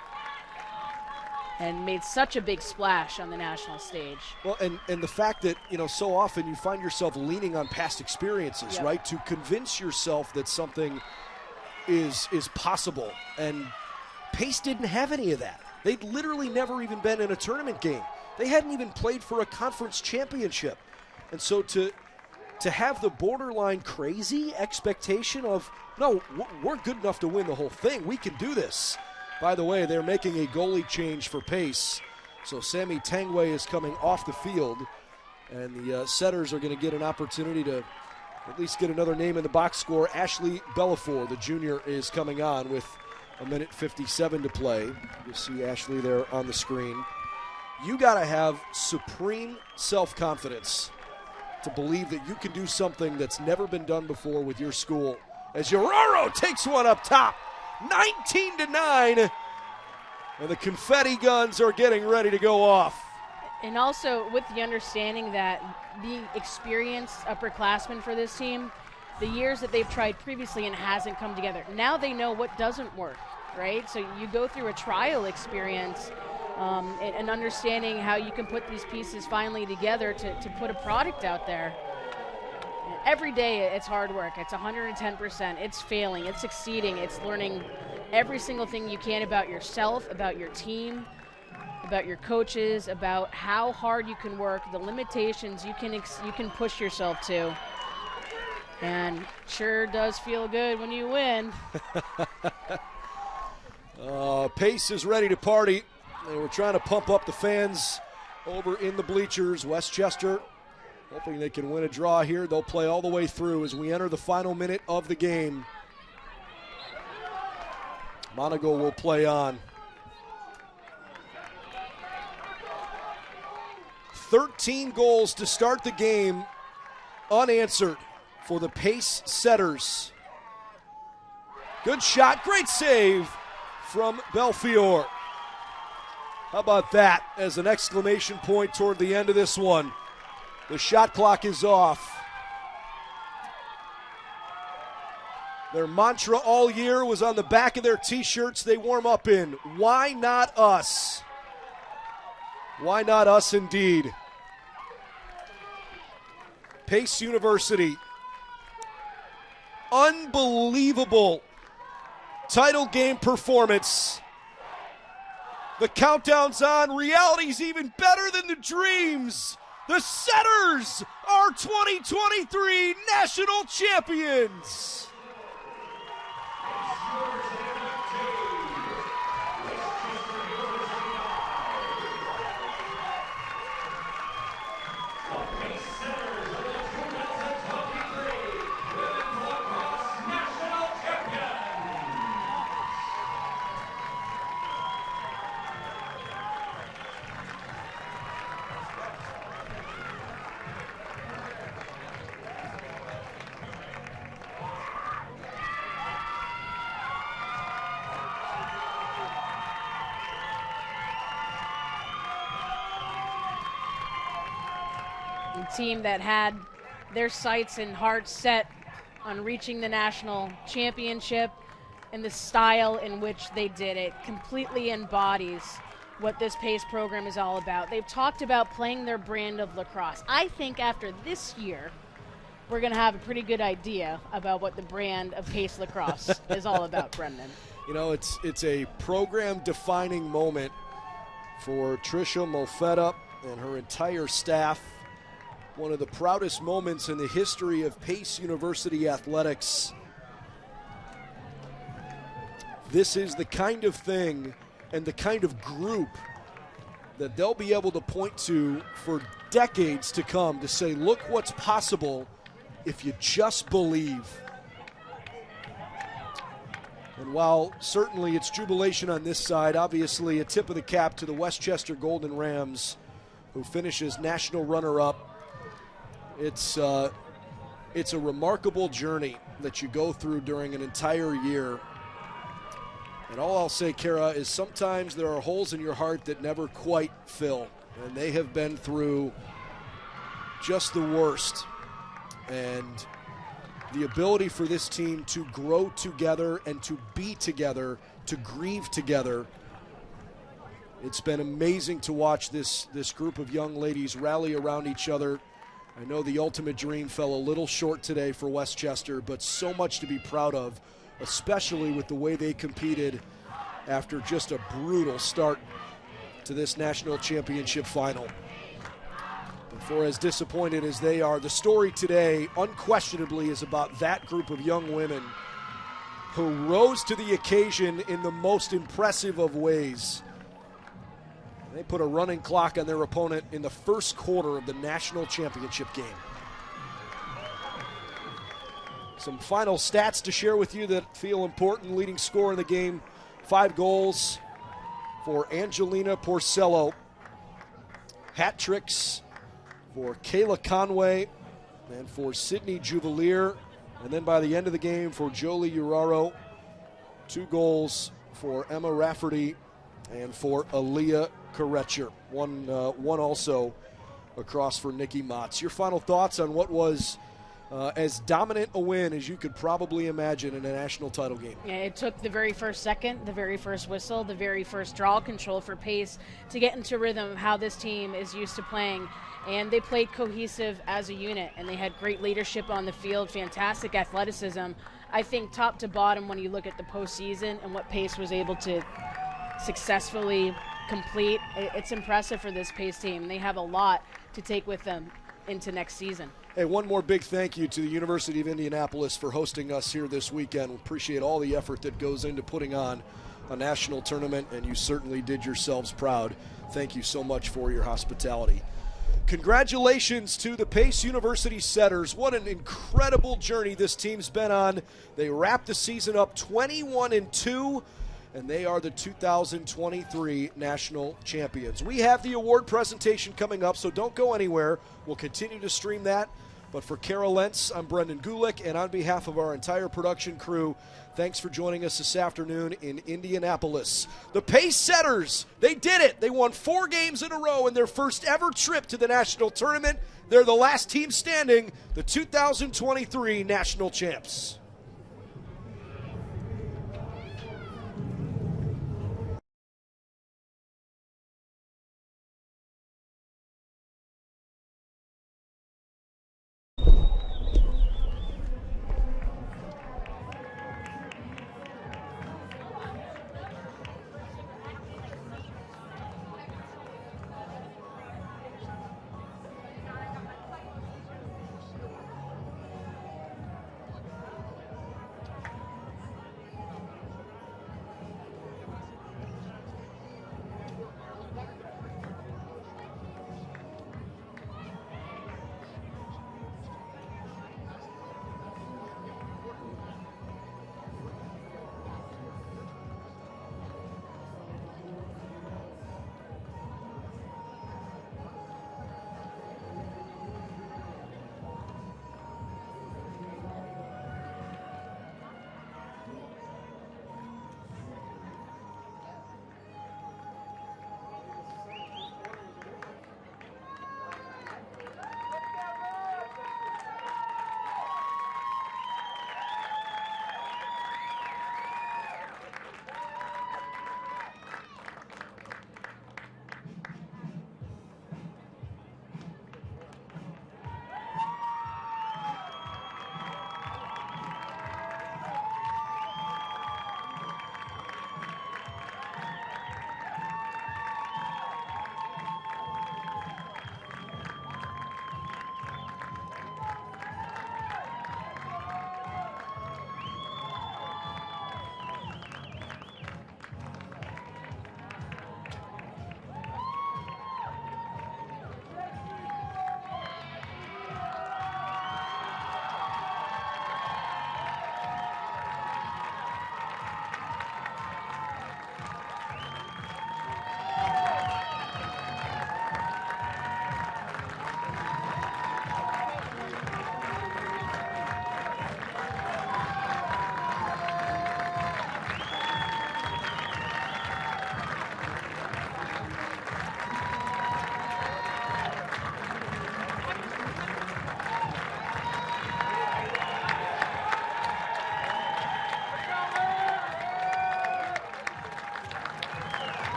and made such a big splash on the national stage. Well, and the fact that, so often you find yourself leaning on past experiences, Yep. right, to convince yourself that something is possible. And Pace didn't have any of that. They'd literally never even been in a tournament game. They hadn't even played for a conference championship. And so to have the borderline crazy expectation of, no, we're good enough to win the whole thing. We can do this. By the way, they're making a goalie change for Pace. So Sammy Tangway is coming off the field, and the setters are going to get an opportunity to at least get another name in the box score. Ashley Bellafour, the junior, is coming on with 1:57 to play. You see Ashley there on the screen. You got to have supreme self-confidence to believe that you can do something that's never been done before with your school. As Uraro takes one up top, 19-9, and the confetti guns are getting ready to go off. And also with the understanding that the experienced upperclassmen for this team, the years that they've tried previously and hasn't come together, now they know what doesn't work, right? So you go through a trial experience and understanding how you can put these pieces finally together to put a product out there. Every day it's hard work. It's 110%. It's failing. It's succeeding. It's learning every single thing you can about yourself, about your team, about your coaches, about how hard you can work, the limitations you can push yourself to. And sure does feel good when you win. Pace is ready to party. And we're trying to pump up the fans over in the bleachers. Westchester hoping they can win a draw here. They'll play all the way through as we enter the final minute of the game. Monaco will play on. 13 goals to start the game unanswered for the Pace setters. Good shot, great save from Belfiore. How about that as an exclamation point toward the end of this one? The shot clock is off. Their mantra all year was on the back of their t-shirts they warm up in. Why not us? Why not us indeed? Pace University. Unbelievable title game performance. The countdown's on. Reality's even better than the dreams. The Setters are 2023 national champions. Team that had their sights and hearts set on reaching the national championship, and the style in which they did it completely embodies what this Pace program is all about. They've talked about playing their brand of lacrosse. I think after this year, we're going to have a pretty good idea about what the brand of Pace lacrosse is all about, Brendan. You know, it's a program-defining moment for Tricia Molfetta and her entire staff. One of the proudest moments in the history of Pace University athletics. This is the kind of thing and the kind of group that they'll be able to point to for decades to come to say, look what's possible if you just believe. And while certainly it's jubilation on this side, obviously a tip of the cap to the Westchester Golden Rams, who finishes national runner-up. It's a remarkable journey that you go through during an entire year. And all I'll say, Kara, is sometimes there are holes in your heart that never quite fill. And they have been through just the worst. And the ability for this team to grow together and to be together, to grieve together. It's been amazing to watch this group of young ladies rally around each other. I know the ultimate dream fell a little short today for Westchester, but so much to be proud of, especially with the way they competed after just a brutal start to this national championship final. But for as disappointed as they are, the story today unquestionably is about that group of young women who rose to the occasion in the most impressive of ways. They put a running clock on their opponent in the first quarter of the national championship game. Some final stats to share with you that feel important. Leading scorer in the game, 5 goals for Angelina Porcello. Hat tricks for Kayla Conway and for Sydney Juvelier. And then by the end of the game for Jolie Uraro, 2 goals for Emma Rafferty and for Aaliyah Karetcher. One also across for Nikki Motz. Your final thoughts on what was as dominant a win as you could probably imagine in a national title game? Yeah, it took the very first second, the very first whistle, the very first draw control for Pace to get into rhythm of how this team is used to playing. And they played cohesive as a unit, and they had great leadership on the field, fantastic athleticism. I think top to bottom, when you look at the postseason and what Pace was able to successfully complete, it's impressive for this Pace team. They have a lot to take with them into next season. Hey, one more big thank you to the University of Indianapolis for hosting us here this weekend. We appreciate all the effort that goes into putting on a national tournament, and you certainly did yourselves proud. Thank you so much for your hospitality. Congratulations to the Pace University Setters. What an incredible journey this team's been on. They wrapped the season up 21-2, and they are the 2023 national champions. We have the award presentation coming up, so don't go anywhere. We'll continue to stream that. But for Carol Lentz, I'm Brendan Gulick, and on behalf of our entire production crew, thanks for joining us this afternoon in Indianapolis. The Pace Setters, they did it. They won 4 games in a row in their first ever trip to the national tournament. They're the last team standing, the 2023 national champs.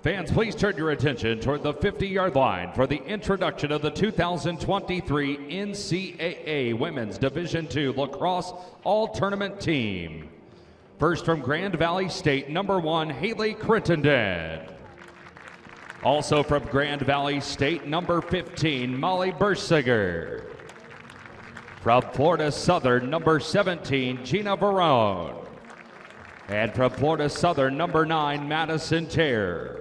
Fans, please turn your attention toward the 50-yard line for the introduction of the 2023 NCAA Women's Division II Lacrosse All-Tournament Team. First from Grand Valley State, number 1, Haley Crittenden. Also from Grand Valley State, number 15, Molly Bersiger. From Florida Southern, number 17, Gina Barone. And from Florida Southern, number 9, Madison Terre.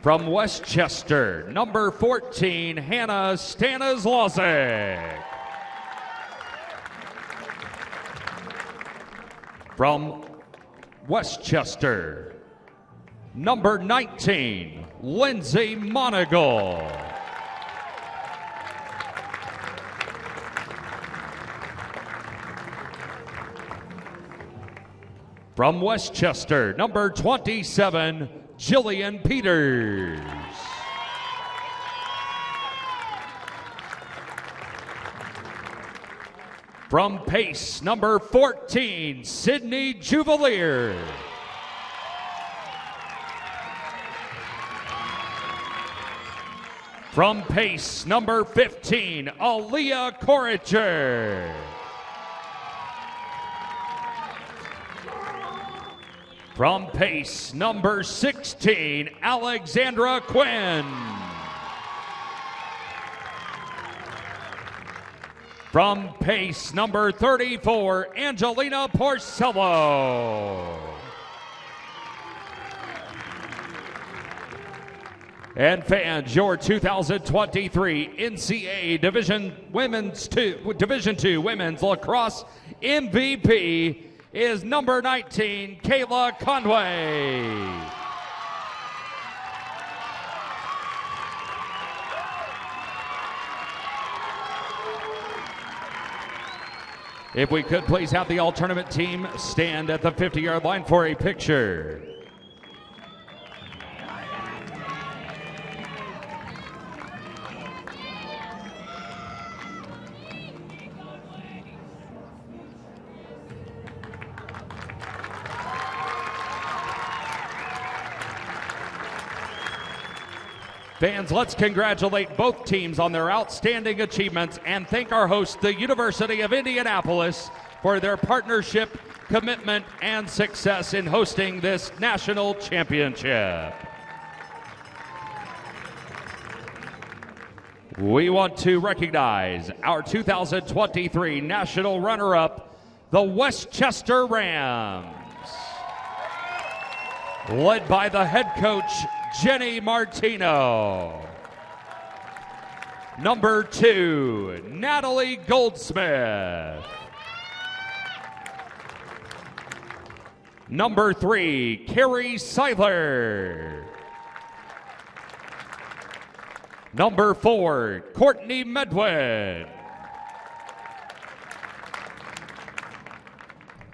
From Westchester, number 14, Hannah Stanislawczyk. From Westchester, number 19, Lindsay Monagle. From Westchester, number 27, Jillian Peters. From Pace, number 14, Sydney Juvelier. From Pace, number 15, Aaliyah Courager. From Pace, number 16, Alexandra Quinn. From Pace, number 34, Angelina Porcello. And fans, your 2023 NCAA Division II Women's Lacrosse MVP is number 19, Kayla Conway. If we could please have the all-tournament team stand at the 50-yard line for a picture. Fans, let's congratulate both teams on their outstanding achievements and thank our host, the University of Indianapolis, for their partnership, commitment, and success in hosting this national championship. We want to recognize our 2023 national runner-up, the Westchester Rams, led by the head coach, Jenny Martino. Number 2, Natalie Goldsmith. Number 3, Carrie Seiler. Number 4, Courtney Medwin.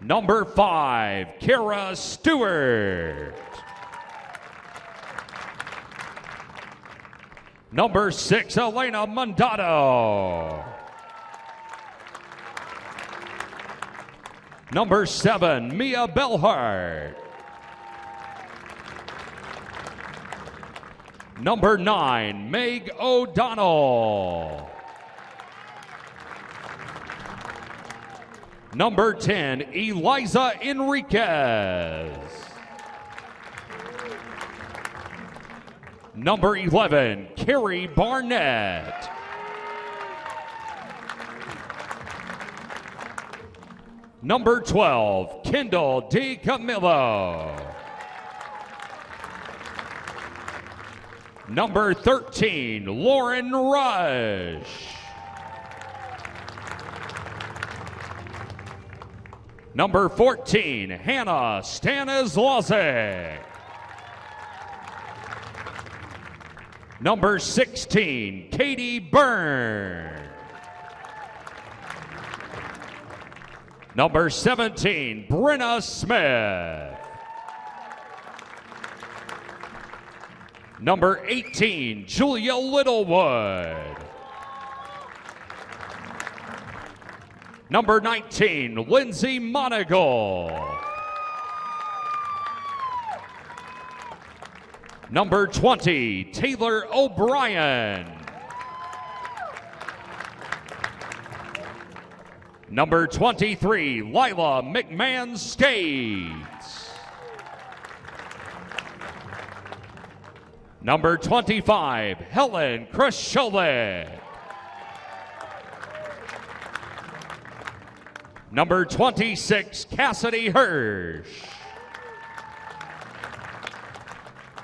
Number 5, Kara Stewart. Number 6, Elena Mandato. Number 7, Mia Bellhart. Number 9, Meg O'Donnell. Number 10, Eliza Enriquez. Number 11, Carrie Barnett. Number 12, Kendall DiCamillo. Number 13, Lauren Rush. Number 14, Hannah Stanislawczyk. Number 16, Katie Byrne. Number 17, Brenna Smith. Number 18, Julia Littlewood. Number 19, Lindsay Monagle. Number 20, Taylor O'Brien. Number 23, Lila McMahon Skates. Number 25, Helen Krasholik. Number 26, Cassidy Hirsch.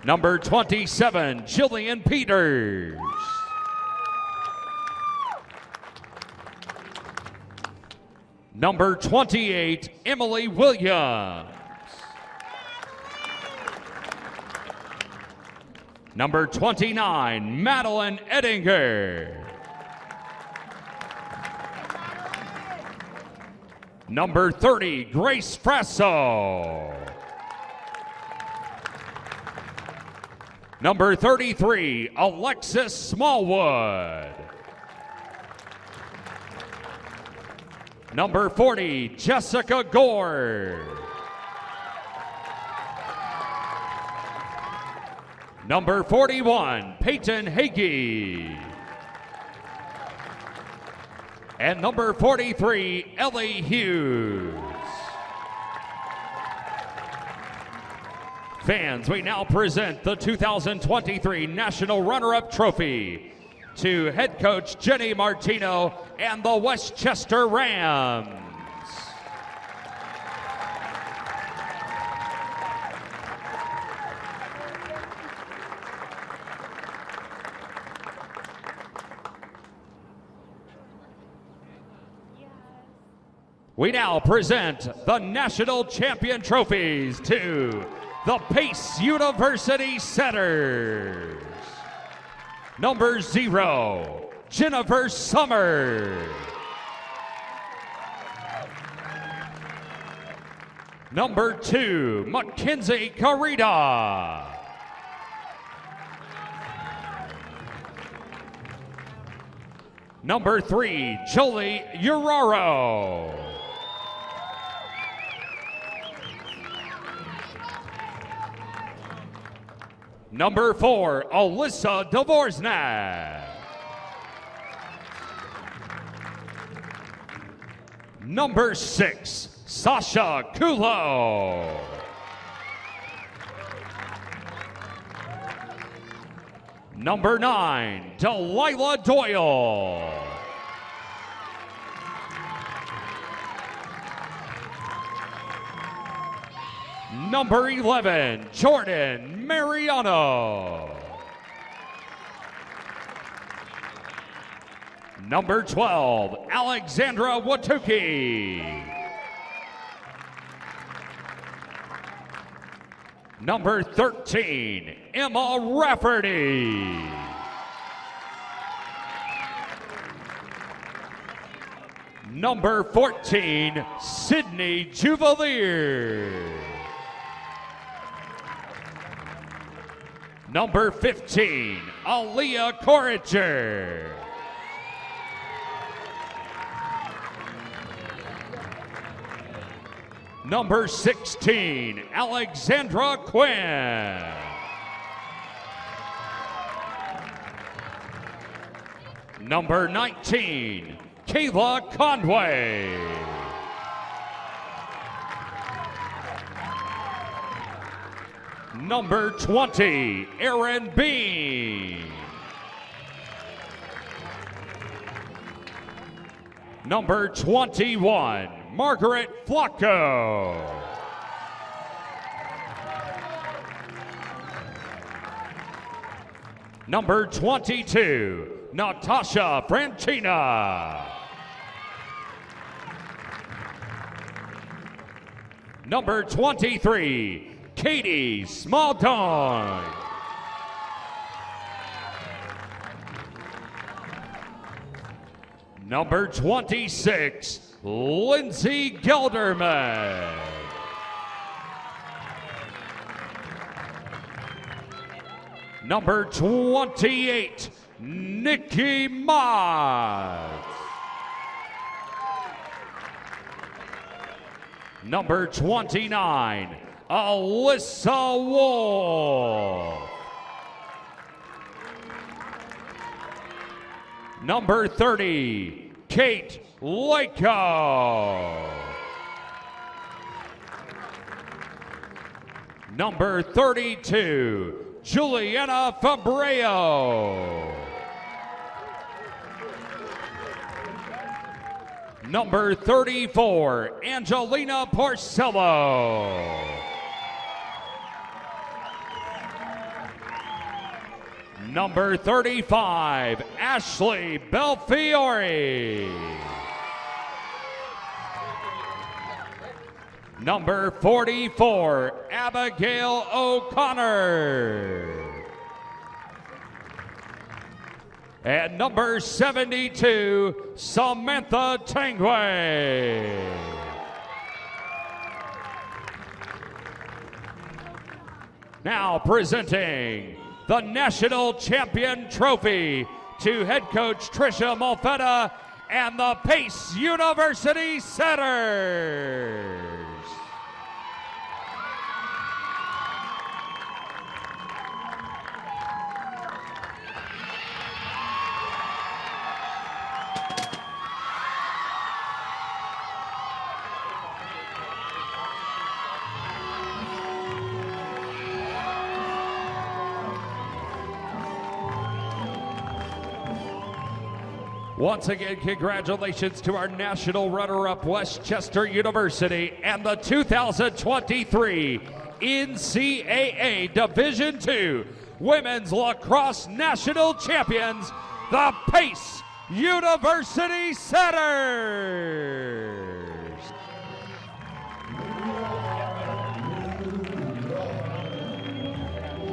Number 27, Jillian Peters. Number 28, Emily Williams. Number 29, Madeline Edinger. Number 30, Grace Frasso. Number 33, Alexis Smallwood. Number 40, Jessica Gore. Number 41, Peyton Hagee. And number 43, Ellie Hughes. Fans, we now present the 2023 National Runner-Up Trophy to head coach Jenny Martino and the Westchester Rams. We now present the national champion trophies to the Pace University Setters. Number 0, Jennifer Summer. Number 2, Mackenzie Carita. Number 3, Jolie Uraro. Number 4, Alyssa Dvorznak. Number 6, Sasha Kulo. Number 9, Delilah Doyle. Number 11, Jordan Mariano. Number 12, Alexandra Watuki. Number 13, Emma Rafferty. Number 14, Sydney Juvalier. Number 15, Aaliyah Corriger. Number 16, Alexandra Quinn. Number 19, Kayla Conway. Number 20, Aaron Bean. Number 21, Margaret Flacco. Number 22, Natasha Francina. Number 23, Katie Smaldon. Number 26, Lindsay Gelderman. Number 28, Nikki Mott. Number 29, Alyssa Wolf. Number 30, Kate Leiko. Number 32, Juliana Fabreo. Number 34, Angelina Porcello. Number 35, Ashley Belfiore. Number 44, Abigail O'Connor. And number 72, Samantha Tangway. Now presenting the National Champion Trophy to head coach Tricia Malfetta and the Pace University Setters. Once again, congratulations to our national runner-up, Westchester University, and the 2023 NCAA Division II Women's Lacrosse National Champions, the Pace University Setters.